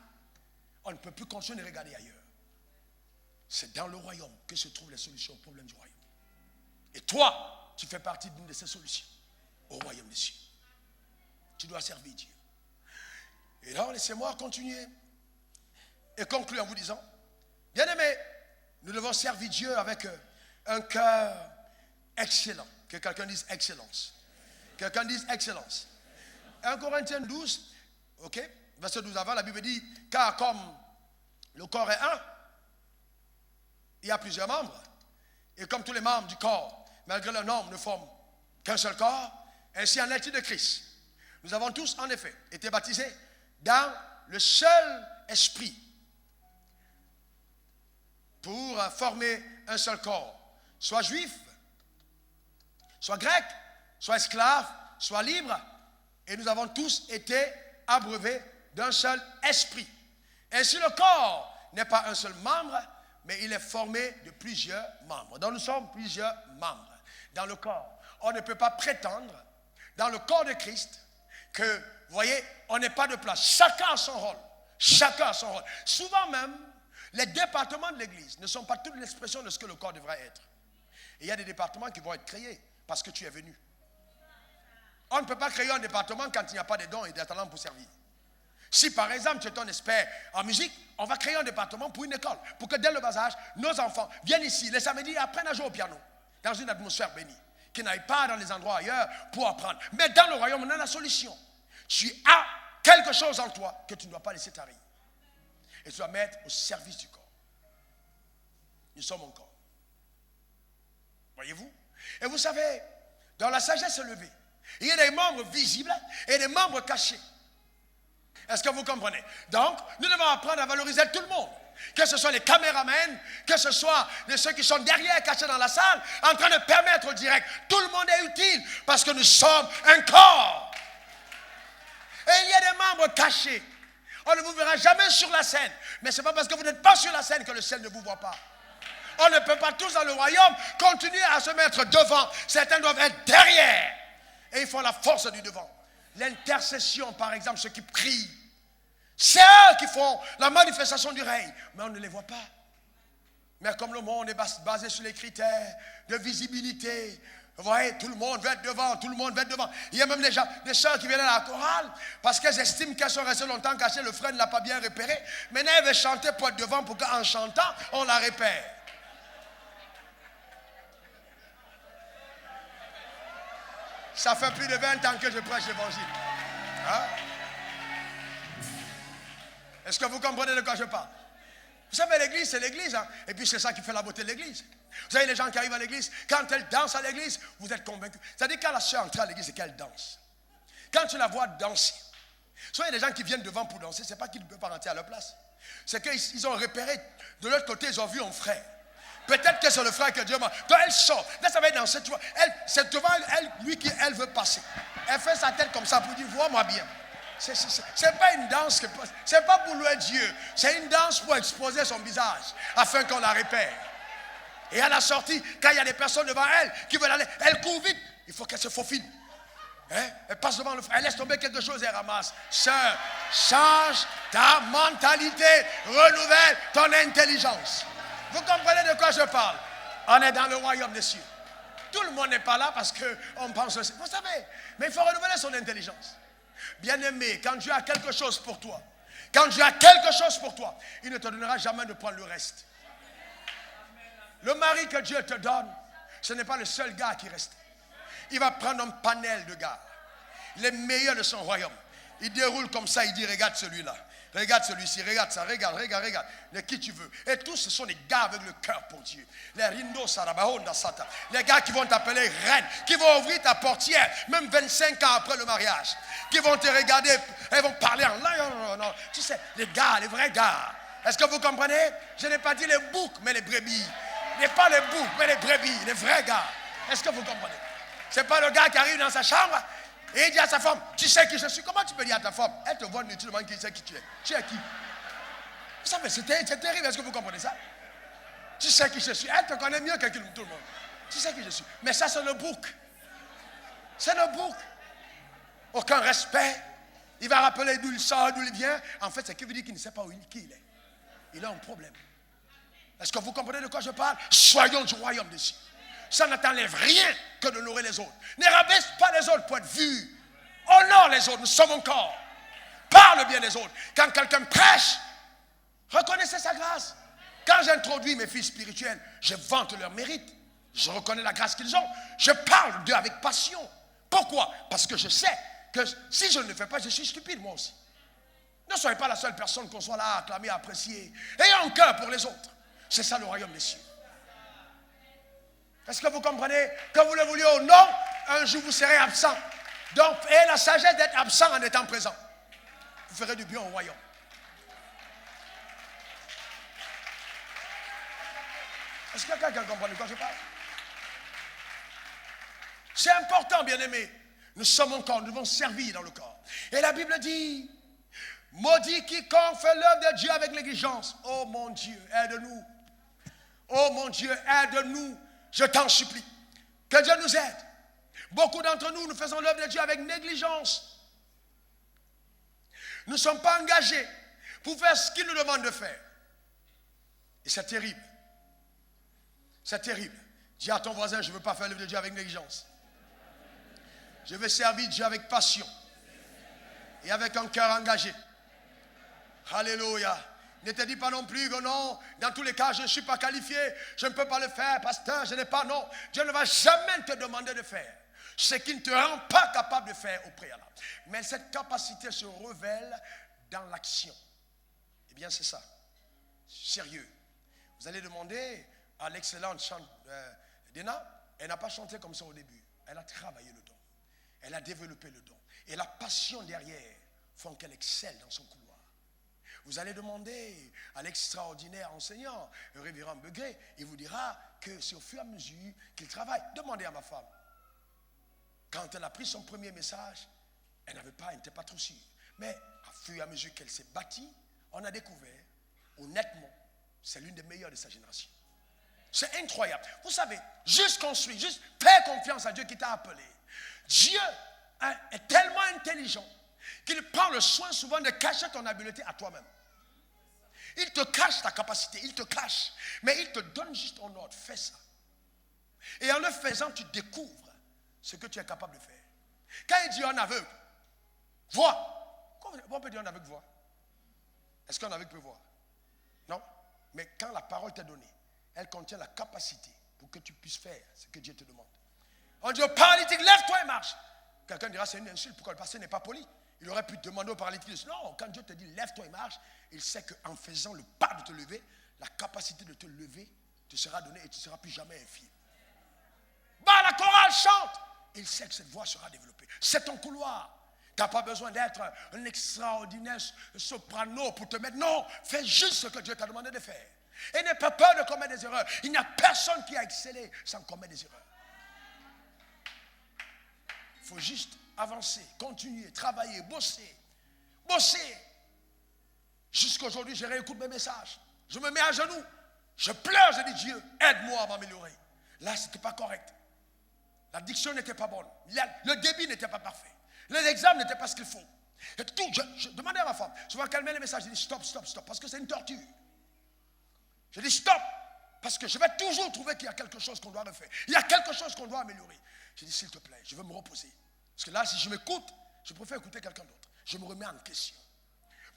On ne peut plus continuer de regarder ailleurs. C'est dans le royaume que se trouvent les solutions aux problèmes du royaume. Et toi, tu fais partie d'une de ces solutions au royaume des cieux. Tu dois servir Dieu. Et là, laissez-moi continuer et conclure en vous disant, bien-aimés, nous devons servir Dieu avec un cœur excellent. Que quelqu'un dise excellence. Quelqu'un dise excellence. 1 Corinthiens 12, ok, verset 12 avant, la Bible dit, car comme le corps est un, il y a plusieurs membres. Et comme tous les membres du corps, malgré leur nombre, ne forment qu'un seul corps, ainsi en est-il de Christ. Nous avons tous, en effet, été baptisés dans le seul esprit pour former un seul corps. Soit juif, soit grec, soit esclave, soit libre. Et nous avons tous été abreuvés d'un seul esprit. Ainsi le corps n'est pas un seul membre, mais il est formé de plusieurs membres. Donc nous sommes plusieurs membres dans le corps. On ne peut pas prétendre dans le corps de Christ que, vous voyez, on n'est pas de place. Chacun a son rôle. Chacun a son rôle. Souvent même, les départements de l'Église ne sont pas toute l'expression de ce que le corps devrait être. Et il y a des départements qui vont être créés parce que tu es venu. On ne peut pas créer un département quand il n'y a pas de dons et des talents pour servir. Si par exemple tu es un expert en musique, on va créer un département pour une école. Pour que dès le bas âge, nos enfants viennent ici les samedis et apprennent à jouer au piano. Dans une atmosphère bénie. Qu'ils n'aillent pas dans les endroits ailleurs pour apprendre. Mais dans le royaume, on a la solution. Tu as quelque chose en toi que tu ne dois pas laisser tarir. Et tu dois mettre au service du corps. Nous sommes un corps. Voyez-vous? Et vous savez, dans la sagesse élevée, il y a des membres visibles et des membres cachés. Est-ce que vous comprenez? Donc, nous devons apprendre à valoriser tout le monde. Que ce soit les caméramans, que ce soit ceux qui sont derrière, cachés dans la salle, en train de permettre au direct. Tout le monde est utile parce que nous sommes un corps. Et il y a des membres cachés. On ne vous verra jamais sur la scène. Mais ce n'est pas parce que vous n'êtes pas sur la scène que le ciel ne vous voit pas. On ne peut pas tous dans le royaume continuer à se mettre devant. Certains doivent être derrière. Et ils font la force du devant. L'intercession, par exemple, ceux qui prient. C'est eux qui font la manifestation du règne. Mais on ne les voit pas. Mais comme le monde est basé sur les critères de visibilité, vous voyez, tout le monde veut être devant, tout le monde veut être devant. Il y a même des sœurs qui viennent à la chorale parce qu'elles estiment qu'elles sont restées longtemps cachées, le frère ne l'a pas bien repéré. Maintenant, elles veulent chanter pour être devant pour qu'en chantant, on la repère. Ça fait plus de 20 ans que je prêche l'évangile. Hein? Est-ce que vous comprenez de quoi je parle? Vous savez, l'église, c'est l'église. Hein? Et puis, c'est ça qui fait la beauté de l'église. Vous savez, les gens qui arrivent à l'église, quand elles dansent à l'église, vous êtes convaincus. C'est-à-dire, quand la soeur entre à l'église, c'est qu'elle danse. Quand tu la vois danser, soit il y a des gens qui viennent devant pour danser, c'est pas qu'ils ne peuvent pas rentrer à leur place. C'est qu'ils ont repéré, de l'autre côté, ils ont vu un frère Peut-être que c'est le frère que Dieu m'a. Quand elle sort, là ça va être danser, tu vois. C'est devant elle, lui qui elle veut passer. Elle fait sa tête comme ça pour dire, vois-moi bien. C'est pas une danse, c'est pas pour louer Dieu. C'est une danse pour exposer son visage, afin qu'on la repère. Et à la sortie, quand il y a des personnes devant elle qui veulent aller, elle court vite. Il faut qu'elle se faufile. Hein? Elle passe devant le frère, elle laisse tomber quelque chose et elle ramasse. Sœur, change ta mentalité, renouvelle ton intelligence. Vous comprenez de quoi je parle? On est dans le royaume des cieux. Tout le monde n'est pas là parce qu'on pense aussi. Vous savez, mais il faut renouveler son intelligence. Bien-aimé, quand Dieu a quelque chose pour toi, il ne te donnera jamais de prendre le reste. Le mari que Dieu te donne, ce n'est pas le seul gars qui reste. Il va prendre un panel de gars, les meilleurs de son royaume. Il déroule comme ça, il dit, regarde celui-là. Regarde celui-ci, regarde ça, regarde. De qui tu veux. Et tous, ce sont des gars avec le cœur pour Dieu. Les Rindo Sarabahonda Sata. Les gars qui vont t'appeler reine, qui vont ouvrir ta portière, même 25 ans après le mariage. Qui vont te regarder, et vont parler en langue. Non. Tu sais, les gars, les vrais gars. Est-ce que vous comprenez? Je n'ai pas dit les boucs, mais les brebis. Ce n'est pas les boucs, mais les brebis, les vrais gars. Est-ce que vous comprenez? Ce n'est pas le gars qui arrive dans sa chambre. Et il dit à sa femme, tu sais qui je suis. Comment tu peux dire à ta femme? Elle te voit inutilement qui sait qui tu es. Tu es qui? Vous savez, c'est terrible. Est-ce que vous comprenez ça? Tu sais qui je suis. Elle te connaît mieux que tout le monde. Tu sais qui je suis. Mais ça, c'est le bouc. C'est le bouc. Aucun respect. Il va rappeler d'où il sort, d'où il vient. En fait, c'est qui veut dire qu'il ne sait pas qui il est. Il a un problème. Est-ce que vous comprenez de quoi je parle? Soyons du royaume des cieux. Ça ne t'enlève rien que de nourrir les autres. Ne rabaisse pas les autres pour être vu. Honore les autres, nous sommes un corps. Parle bien des autres. Quand quelqu'un prêche, reconnaissez sa grâce. Quand j'introduis mes filles spirituelles, je vante leur mérite. Je reconnais la grâce qu'ils ont. Je parle d'eux avec passion. Pourquoi? Parce que je sais que si je ne le fais pas, je suis stupide moi aussi. Ne soyez pas la seule personne qu'on soit là à acclamer, à apprécier. Ayez un cœur pour les autres. C'est ça le royaume des cieux. Est-ce que vous comprenez? Que vous le vouliez ou non, un jour vous serez absent. Donc, ayez la sagesse d'être absent en étant présent. Vous ferez du bien au royaume. Est-ce que quelqu'un comprend de quoi je parle? C'est important, bien-aimés. Nous sommes un corps, nous devons servir dans le corps. Et la Bible dit, maudit quiconque fait l'œuvre de Dieu avec négligence. Oh mon Dieu, aide-nous. Oh mon Dieu, aide-nous. Je t'en supplie. Que Dieu nous aide. Beaucoup d'entre nous, nous faisons l'œuvre de Dieu avec négligence. Nous ne sommes pas engagés pour faire ce qu'il nous demande de faire. Et c'est terrible. C'est terrible. Dis à ton voisin, je ne veux pas faire l'œuvre de Dieu avec négligence. Je veux servir Dieu avec passion. Et avec un cœur engagé. Alléluia. Ne te dis pas non plus que non, dans tous les cas, je ne suis pas qualifié, je ne peux pas le faire, pasteur, je n'ai pas, non. Dieu ne va jamais te demander de faire ce qui ne te rend pas capable de faire au préalable. Mais cette capacité se révèle dans l'action. Eh bien, c'est ça. Sérieux. Vous allez demander à l'excellente Dena, elle n'a pas chanté comme ça au début. Elle a travaillé le don. Elle a développé le don. Et la passion derrière font qu'elle excelle dans son couloir. Vous allez demander à l'extraordinaire enseignant, le révérend Begré, il vous dira que c'est au fur et à mesure qu'il travaille. Demandez à ma femme. Quand elle a pris son premier message, elle n'était pas trop sûre. Mais au fur et à mesure qu'elle s'est bâtie, on a découvert, honnêtement, c'est l'une des meilleures de sa génération. C'est incroyable. Vous savez, juste construire, juste faire confiance à Dieu qui t'a appelé. Dieu est tellement intelligent qu'il prend le soin souvent de cacher ton habileté à toi-même. Il te cache ta capacité, il te cache, mais il te donne juste un ordre, fais ça. Et en le faisant, tu découvres ce que tu es capable de faire. Quand il dit un aveugle, vois. Comment on peut dire un aveugle voit? Est-ce qu'un aveugle peut voir? Non. Mais quand la parole t'est donnée, elle contient la capacité pour que tu puisses faire ce que Dieu te demande. On dit au paralytique, lève-toi et marche. Quelqu'un dira, c'est une insulte, pourquoi le pasteur n'est pas poli? Il aurait pu demander au paralytique, non, quand Dieu te dit, lève-toi et marche, il sait qu'en faisant le pas de te lever, la capacité de te lever te sera donnée et tu ne seras plus jamais infirme. Bah, la chorale chante. Il sait que cette voix sera développée. C'est ton couloir. Tu n'as pas besoin d'être un extraordinaire soprano pour te mettre. Non, fais juste ce que Dieu t'a demandé de faire. Et n'aie pas peur de commettre des erreurs. Il n'y a personne qui a excellé sans commettre des erreurs. Il faut juste avancer, continuer, travailler, bosser. Bosser. Jusqu'à aujourd'hui, je réécoute mes messages. Je me mets à genoux. Je pleure, je dis Dieu, aide-moi à m'améliorer. Là, ce n'était pas correct. La diction n'était pas bonne. Le débit n'était pas parfait. Les examens n'étaient pas ce qu'il faut. Et tout, je demandais à ma femme, souvent qu'elle met les messages, je dis stop, stop, stop, parce que c'est une torture. Je dis stop, parce que je vais toujours trouver qu'il y a quelque chose qu'on doit refaire. Il y a quelque chose qu'on doit améliorer. Je dis s'il te plaît, je veux me reposer. Parce que là, si je m'écoute, je préfère écouter quelqu'un d'autre. Je me remets en question.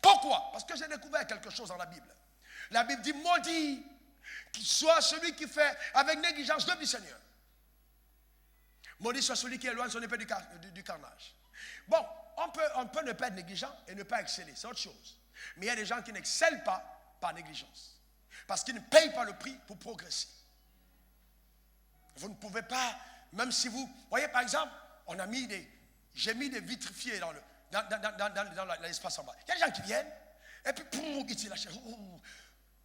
Pourquoi? Parce que j'ai découvert quelque chose dans la Bible. La Bible dit, maudit qu'il soit celui qui fait avec négligence l'œuvre du Seigneur. Maudit soit celui qui éloigne son épée du carnage. Bon, on peut ne pas être négligent et ne pas exceller, c'est autre chose. Mais il y a des gens qui n'excellent pas par négligence. Parce qu'ils ne payent pas le prix pour progresser. Vous ne pouvez pas, même si vous... Voyez, par exemple, j'ai mis des vitrifiés dans l'espace en bas. Il y a des gens qui viennent, et puis, ils tirent la chaise.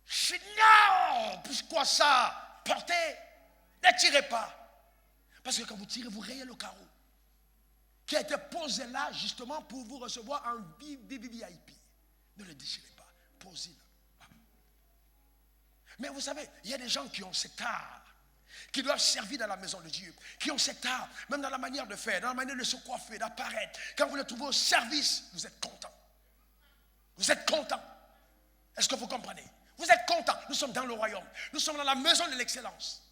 Je dis non, pourquoi ça? Portez, ne tirez pas. Parce que quand vous tirez, vous rayez le carreau. Qui a été posé là, justement, pour vous recevoir un VIP. Ne le déchirez pas, posez-le. Mais vous savez, il y a des gens qui ont cet art, qui doivent servir dans la maison de Dieu, qui ont cet art, même dans la manière de faire, dans la manière de se coiffer, d'apparaître. Quand vous les trouvez au service, vous êtes content. Vous êtes content. Est-ce que vous comprenez? Vous êtes content. Nous sommes dans le royaume. Nous sommes dans la maison de l'excellence.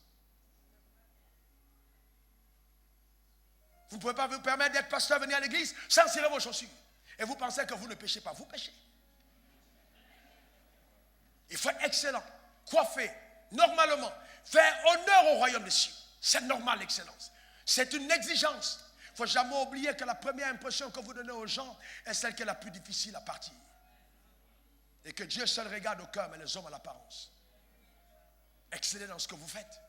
Vous ne pouvez pas vous permettre d'être pasteur, venir à l'église sans cirer vos chaussures. Et vous pensez que vous ne péchez pas. Vous péchez. Il faut être excellent, coiffé, normalement, faire honneur au royaume des cieux. C'est normal l'excellence. C'est une exigence. Il ne faut jamais oublier que la première impression que vous donnez aux gens est celle qui est la plus difficile à partir. Et que Dieu seul regarde au cœur, mais les hommes à l'apparence. Excellez dans ce que vous faites.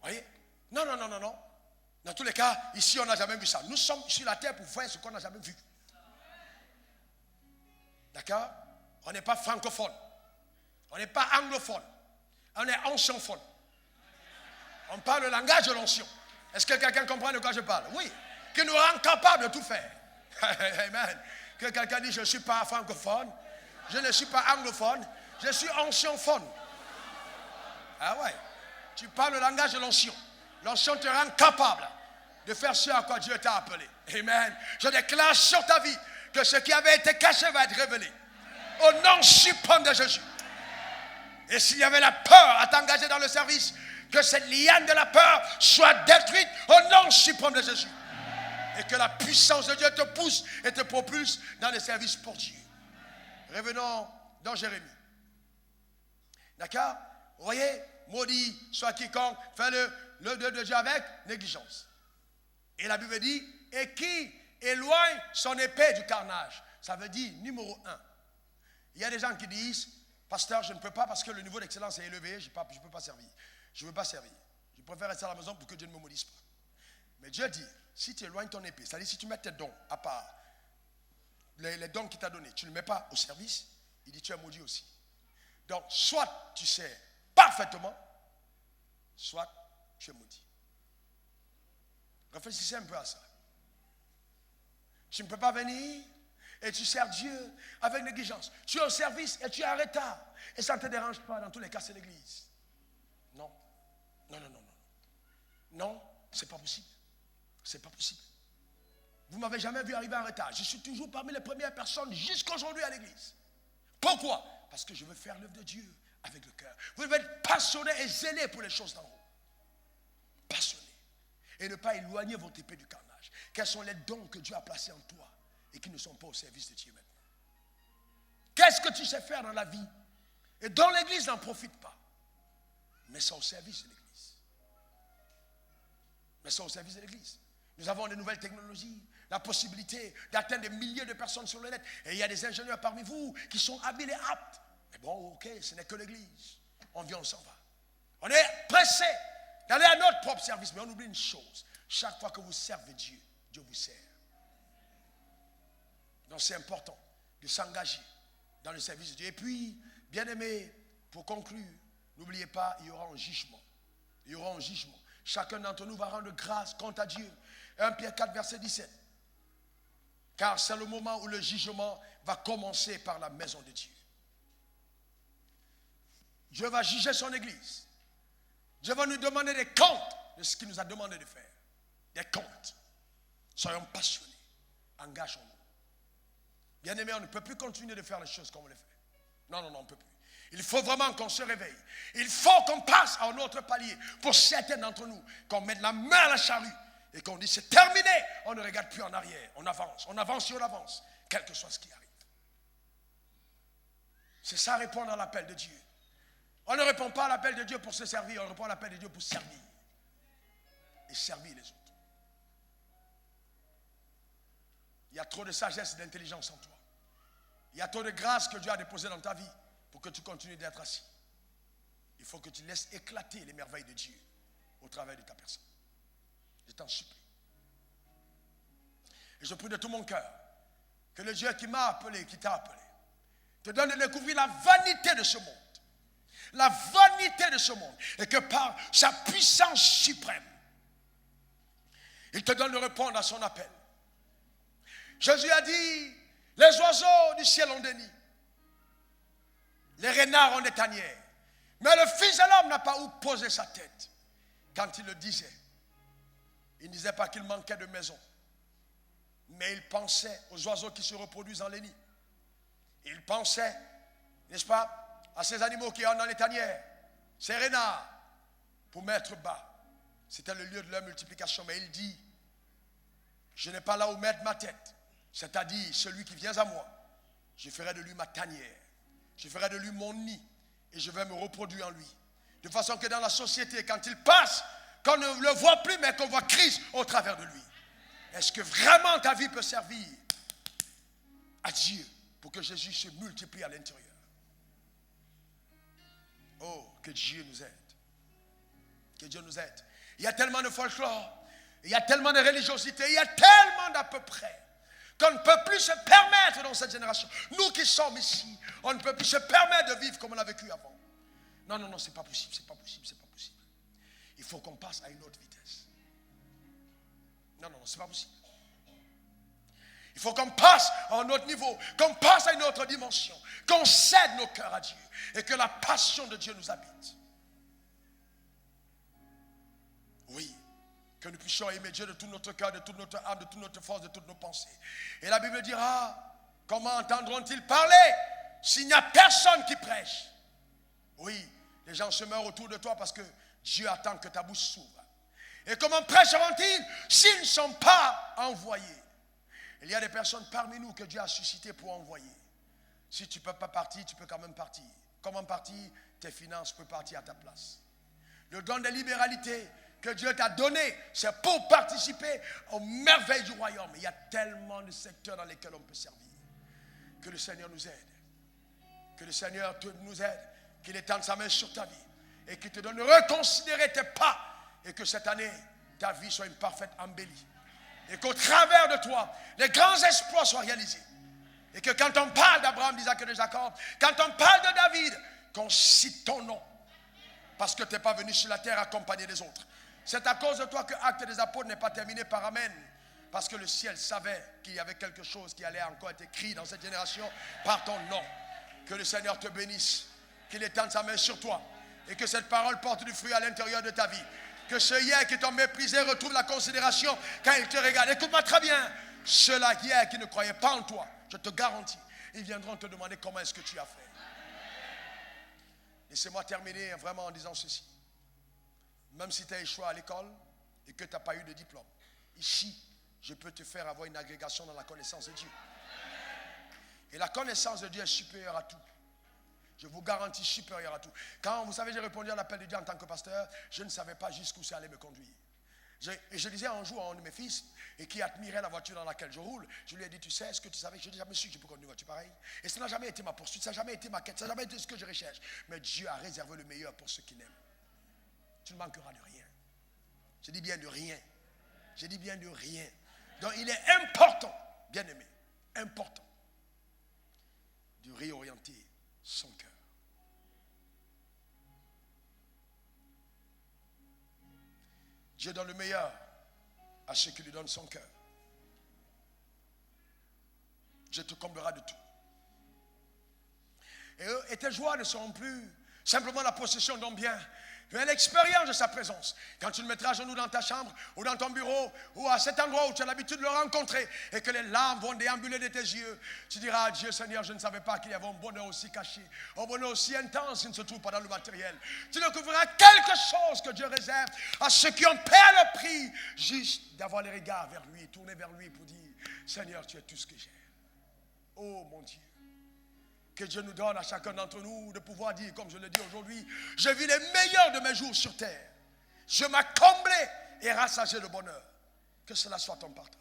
Voyez? Non. Dans tous les cas, ici, on n'a jamais vu ça. Nous sommes sur la terre pour faire ce qu'on n'a jamais vu. D'accord? On n'est pas francophone. On n'est pas anglophone. On est anciophone. On parle le langage de l'ancien. Est-ce que quelqu'un comprend de quoi je parle? Oui. Qui nous rend capables de tout faire. Amen. Que quelqu'un dit, je ne suis pas francophone. Je ne suis pas anglophone. Je suis anciophone. Ah ouais. Tu parles le langage de l'ancien. L'ancien te rend capable de faire ce à quoi Dieu t'a appelé. Amen. Je déclare sur ta vie que ce qui avait été caché va être révélé. Au nom suprême de Jésus. Et s'il y avait la peur à t'engager dans le service, que cette liane de la peur soit détruite au nom suprême de Jésus. Et que la puissance de Dieu te pousse et te propulse dans les services pour Dieu. Revenons dans Jérémie. D'accord? Vous voyez? Maudit soit quiconque fait le deuil de Dieu avec négligence. Et la Bible dit, et qui éloigne son épée du carnage. Ça veut dire, numéro 1. Il y a des gens qui disent, pasteur, je ne peux pas parce que le niveau d'excellence est élevé, je ne peux pas servir. Je ne veux pas servir. Je préfère rester à la maison pour que Dieu ne me maudisse pas. Mais Dieu dit, si tu éloignes ton épée, c'est-à-dire si tu mets tes dons à part, les dons qu'il t'a donnés, tu ne les mets pas au service, il dit tu es maudit aussi. Donc, soit tu sers parfaitement, soit tu es maudit. Réfléchissez un peu à ça. Tu ne peux pas venir et tu sers Dieu avec négligence. Tu es au service et tu es en retard. Et ça ne te dérange pas, dans tous les cas, c'est l'église. Non. Non, c'est pas possible. C'est pas possible. Vous ne m'avez jamais vu arriver en retard. Je suis toujours parmi les premières personnes jusqu'à aujourd'hui à l'église. Pourquoi? Parce que je veux faire l'œuvre de Dieu avec le cœur. Vous devez être passionné et zélé pour les choses d'en haut. Passionné. Et ne pas éloigner votre épée du carnage. Quels sont les dons que Dieu a placés en toi et qui ne sont pas au service de Dieu maintenant? Qu'est-ce que tu sais faire dans la vie? Et dans l'église, n'en profite pas. Mais c'est au service de l'église. Mais c'est au service de l'église. Nous avons de nouvelles technologies, la possibilité d'atteindre des milliers de personnes sur le net. Et il y a des ingénieurs parmi vous qui sont habiles et aptes. Mais bon, ok, ce n'est que l'église. On vient, on s'en va. On est pressé d'aller à notre propre service. Mais on oublie une chose. Chaque fois que vous servez Dieu, Dieu vous sert. Donc c'est important de s'engager dans le service de Dieu. Et puis, bien-aimés, pour conclure, n'oubliez pas, il y aura un jugement. Il y aura un jugement. Chacun d'entre nous va rendre grâce compte à Dieu. 1 Pierre 4, verset 17. Car c'est le moment où le jugement va commencer par la maison de Dieu. Dieu va juger son église. Dieu va nous demander des comptes de ce qu'il nous a demandé de faire. Des comptes. Soyons passionnés. Engageons-nous. Bien-aimés, on ne peut plus continuer de faire les choses comme on les fait. Non, on ne peut plus. Il faut vraiment qu'on se réveille. Il faut qu'on passe à un autre palier. Pour certains d'entre nous, qu'on mette la main à la charrue et qu'on dise c'est terminé. On ne regarde plus en arrière. On avance et on avance. Quel que soit ce qui arrive. C'est ça répondre à l'appel de Dieu. On ne répond pas à l'appel de Dieu pour se servir. On répond à l'appel de Dieu pour servir. Et servir les autres. Il y a trop de sagesse et d'intelligence en toi. Il y a trop de grâce que Dieu a déposée dans ta vie pour que tu continues d'être assis. Il faut que tu laisses éclater les merveilles de Dieu au travers de ta personne. Je t'en supplie. Et je prie de tout mon cœur que le Dieu qui m'a appelé, qui t'a appelé, te donne de découvrir la vanité de ce monde. La vanité de ce monde. Et que par sa puissance suprême, il te donne de répondre à son appel. Jésus a dit, les oiseaux du ciel ont des nids. Les renards ont des tanières. Mais le Fils de l'homme n'a pas où poser sa tête. Quand il le disait, il ne disait pas qu'il manquait de maison. Mais il pensait aux oiseaux qui se reproduisent dans les nids. Il pensait, n'est-ce pas, à ces animaux qui ont dans les tanières, ces renards, pour mettre bas. C'était le lieu de leur multiplication. Mais il dit, je n'ai pas là où mettre ma tête. C'est-à-dire, celui qui vient à moi, je ferai de lui ma tanière. Je ferai de lui mon nid. Et je vais me reproduire en lui. De façon que dans la société, quand il passe, qu'on ne le voit plus, mais qu'on voit Christ au travers de lui. Est-ce que vraiment ta vie peut servir à Dieu pour que Jésus se multiplie à l'intérieur? Oh, que Dieu nous aide. Que Dieu nous aide. Il y a tellement de folklore, il y a tellement de religiosité, il y a tellement d'à peu près qu'on ne peut plus se permettre dans cette génération. Nous qui sommes ici, on ne peut plus se permettre de vivre comme on a vécu avant. Non, c'est pas possible, c'est pas possible, c'est pas possible. Il faut qu'on passe à une autre vitesse. Non, c'est pas possible. Il faut qu'on passe à un autre niveau, qu'on passe à une autre dimension, qu'on cède nos cœurs à Dieu et que la passion de Dieu nous habite. Oui. Que nous puissions aimer Dieu de tout notre cœur, de toute notre âme, de toute notre force, de toutes nos pensées. Et la Bible dira, comment entendront-ils parler s'il n'y a personne qui prêche? Oui, les gens se meurent autour de toi parce que Dieu attend que ta bouche s'ouvre. Et comment prêcheront-ils s'ils ne sont pas envoyés? Il y a des personnes parmi nous que Dieu a suscitées pour envoyer. Si tu ne peux pas partir, tu peux quand même partir. Comment partir? Tes finances peuvent partir à ta place. Le don de libéralité que Dieu t'a donné, c'est pour participer aux merveilles du royaume. Il y a tellement de secteurs dans lesquels on peut servir. Que le Seigneur nous aide. Que le Seigneur nous aide. Qu'il étende sa main sur ta vie. Et qu'il te donne de reconsidérer tes pas. Et que cette année, ta vie soit une parfaite embellie. Et qu'au travers de toi, les grands exploits soient réalisés. Et que quand on parle d'Abraham, d'Isaac et de Jacob, quand on parle de David, qu'on cite ton nom. Parce que tu n'es pas venu sur la terre accompagner les autres. C'est à cause de toi que Actes des Apôtres n'est pas terminé par Amen. Parce que le ciel savait qu'il y avait quelque chose qui allait encore être écrit dans cette génération par ton nom. Que le Seigneur te bénisse. Qu'il étende sa main sur toi. Et que cette parole porte du fruit à l'intérieur de ta vie. Que ceux hier qui t'ont méprisé retrouvent la considération quand ils te regardent. Écoute-moi très bien. Ceux-là hier qui ne croyaient pas en toi, je te garantis, ils viendront te demander comment est-ce que tu as fait. Laissez-moi terminer vraiment en disant ceci. Même si tu as échoué à l'école et que tu n'as pas eu de diplôme, ici, je peux te faire avoir une agrégation dans la connaissance de Dieu. Et la connaissance de Dieu est supérieure à tout. Je vous garantis supérieure à tout. Quand, vous savez, j'ai répondu à l'appel de Dieu en tant que pasteur, je ne savais pas jusqu'où ça allait me conduire. Et je disais un jour à un de mes fils, et qui admirait la voiture dans laquelle je roule, je lui ai dit, tu sais, est-ce que tu savais que je n'ai jamais su que je peux conduire une voiture pareille? Et ça n'a jamais été ma poursuite, ça n'a jamais été ma quête, ça n'a jamais été ce que je recherche. Mais Dieu a réservé le meilleur pour ceux qui l'aiment. Tu ne manqueras de rien. Je dis bien de rien. Je dis bien de rien. Donc il est important, bien aimé, important, de réorienter Dieu donne le meilleur à ceux qui lui donnent son cœur. Dieu te comblera de tout. Et tes joies ne seront plus simplement la possession d'un bien, mais l'expérience de sa présence. Quand tu le mettras à genoux dans ta chambre, ou dans ton bureau, ou à cet endroit où tu as l'habitude de le rencontrer, et que les larmes vont déambuler de tes yeux, tu diras à Dieu, Seigneur, je ne savais pas qu'il y avait un bonheur aussi caché, un bonheur aussi intense qui ne se trouve pas dans le matériel. Tu découvriras quelque chose que Dieu réserve à ceux qui ont payé le prix, juste d'avoir les regards vers lui, tourner vers lui pour dire, Seigneur, tu es tout ce que j'ai. Oh mon Dieu. Que Dieu nous donne à chacun d'entre nous de pouvoir dire, comme je le dis aujourd'hui, je vis les meilleurs de mes jours sur terre. Je m'ai comblé et rassasié de bonheur. Que cela soit ton partage.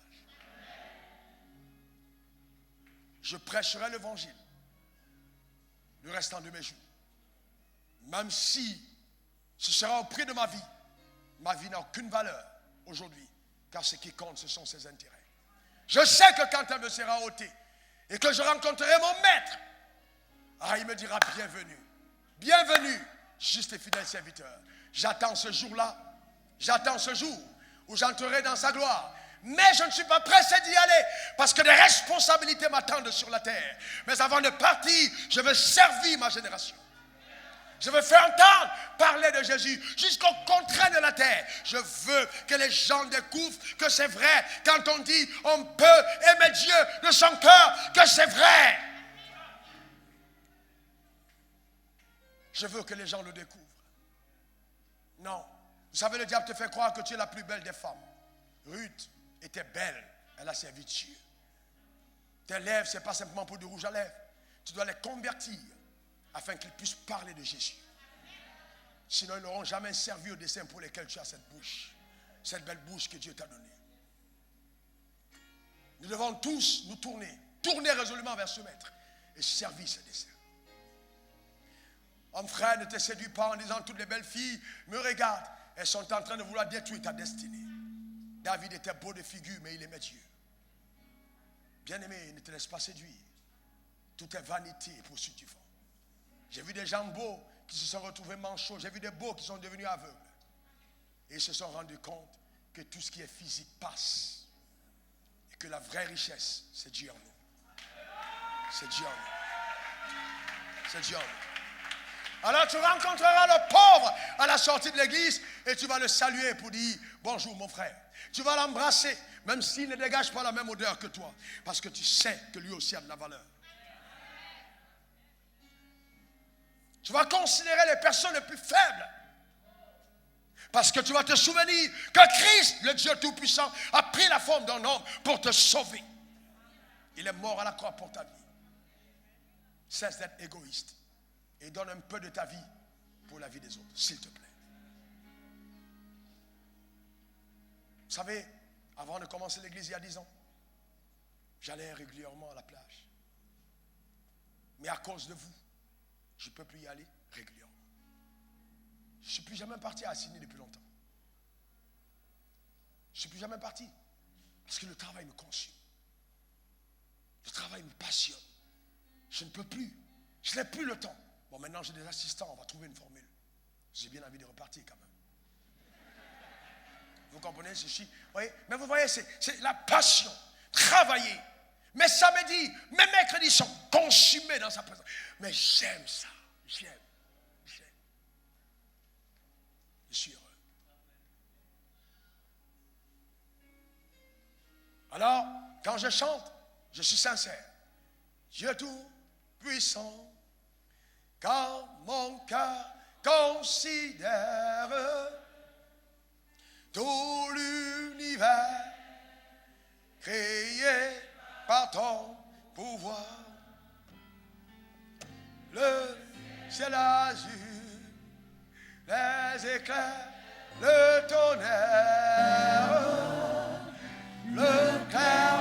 Je prêcherai l'évangile le restant de mes jours. Même si ce sera au prix de ma vie n'a aucune valeur aujourd'hui, car ce qui compte, ce sont ses intérêts. Je sais que quand elle me sera ôtée et que je rencontrerai mon maître, il me dira bienvenue, bienvenue, juste et fidèle serviteur. J'attends ce jour-là, j'attends ce jour où j'entrerai dans sa gloire. Mais je ne suis pas pressé d'y aller parce que des responsabilités m'attendent sur la terre. Mais avant de partir, je veux servir ma génération. Je veux faire entendre parler de Jésus jusqu'au contraire de la terre. Je veux que les gens découvrent que c'est vrai. Quand on dit on peut aimer Dieu de son cœur, que c'est vrai. Je veux que les gens le découvrent. Non. Vous savez, le diable te fait croire que tu es la plus belle des femmes. Ruth était belle. Elle a servi Dieu. Tes lèvres, ce n'est pas simplement pour du rouge à lèvres. Tu dois les convertir afin qu'ils puissent parler de Jésus. Sinon, ils n'auront jamais servi au dessein pour lesquels tu as cette bouche. Cette belle bouche que Dieu t'a donnée. Nous devons tous nous tourner résolument vers ce maître et servir ce dessein. Homme frère, ne te séduis pas en disant toutes les belles filles me regardent. Elles sont en train de vouloir détruire ta destinée. David était beau de figure, mais il aimait Dieu. Bien-aimé, ne te laisse pas séduire. Tout est vanité et poursuite du vent. J'ai vu des gens beaux qui se sont retrouvés manchots. J'ai vu des beaux qui sont devenus aveugles. Et ils se sont rendus compte que tout ce qui est physique passe. Et que la vraie richesse, c'est Dieu en nous. C'est Dieu en nous. C'est Dieu en nous. Alors tu rencontreras le pauvre à la sortie de l'église et tu vas le saluer pour dire bonjour mon frère. Tu vas l'embrasser même s'il ne dégage pas la même odeur que toi parce que tu sais que lui aussi a de la valeur. Tu vas considérer les personnes les plus faibles parce que tu vas te souvenir que Christ, le Dieu Tout-Puissant, a pris la forme d'un homme pour te sauver. Il est mort à la croix pour ta vie. Cesse d'être égoïste. Et donne un peu de ta vie pour la vie des autres, s'il te plaît. Vous savez, avant de commencer l'église il y a 10 ans, j'allais régulièrement à la plage. Mais à cause de vous, je ne peux plus y aller régulièrement. Je ne suis plus jamais parti à Sydney depuis longtemps. Je ne suis plus jamais parti. Parce que le travail me consume. Le travail me passionne. Je ne peux plus. Je n'ai plus le temps. Bon, maintenant j'ai des assistants, on va trouver une formule. J'ai bien envie de repartir quand même. Vous comprenez ceci? Oui, mais vous voyez, c'est la passion. Travailler. Mes samedis, mes mercredis sont consumés dans sa présence. Mais j'aime ça. J'aime. Je suis heureux. Alors, quand je chante, je suis sincère. Dieu tout puissant. Car mon cœur considère tout l'univers créé par ton pouvoir. Le ciel azur, les éclairs, le tonnerre, le clair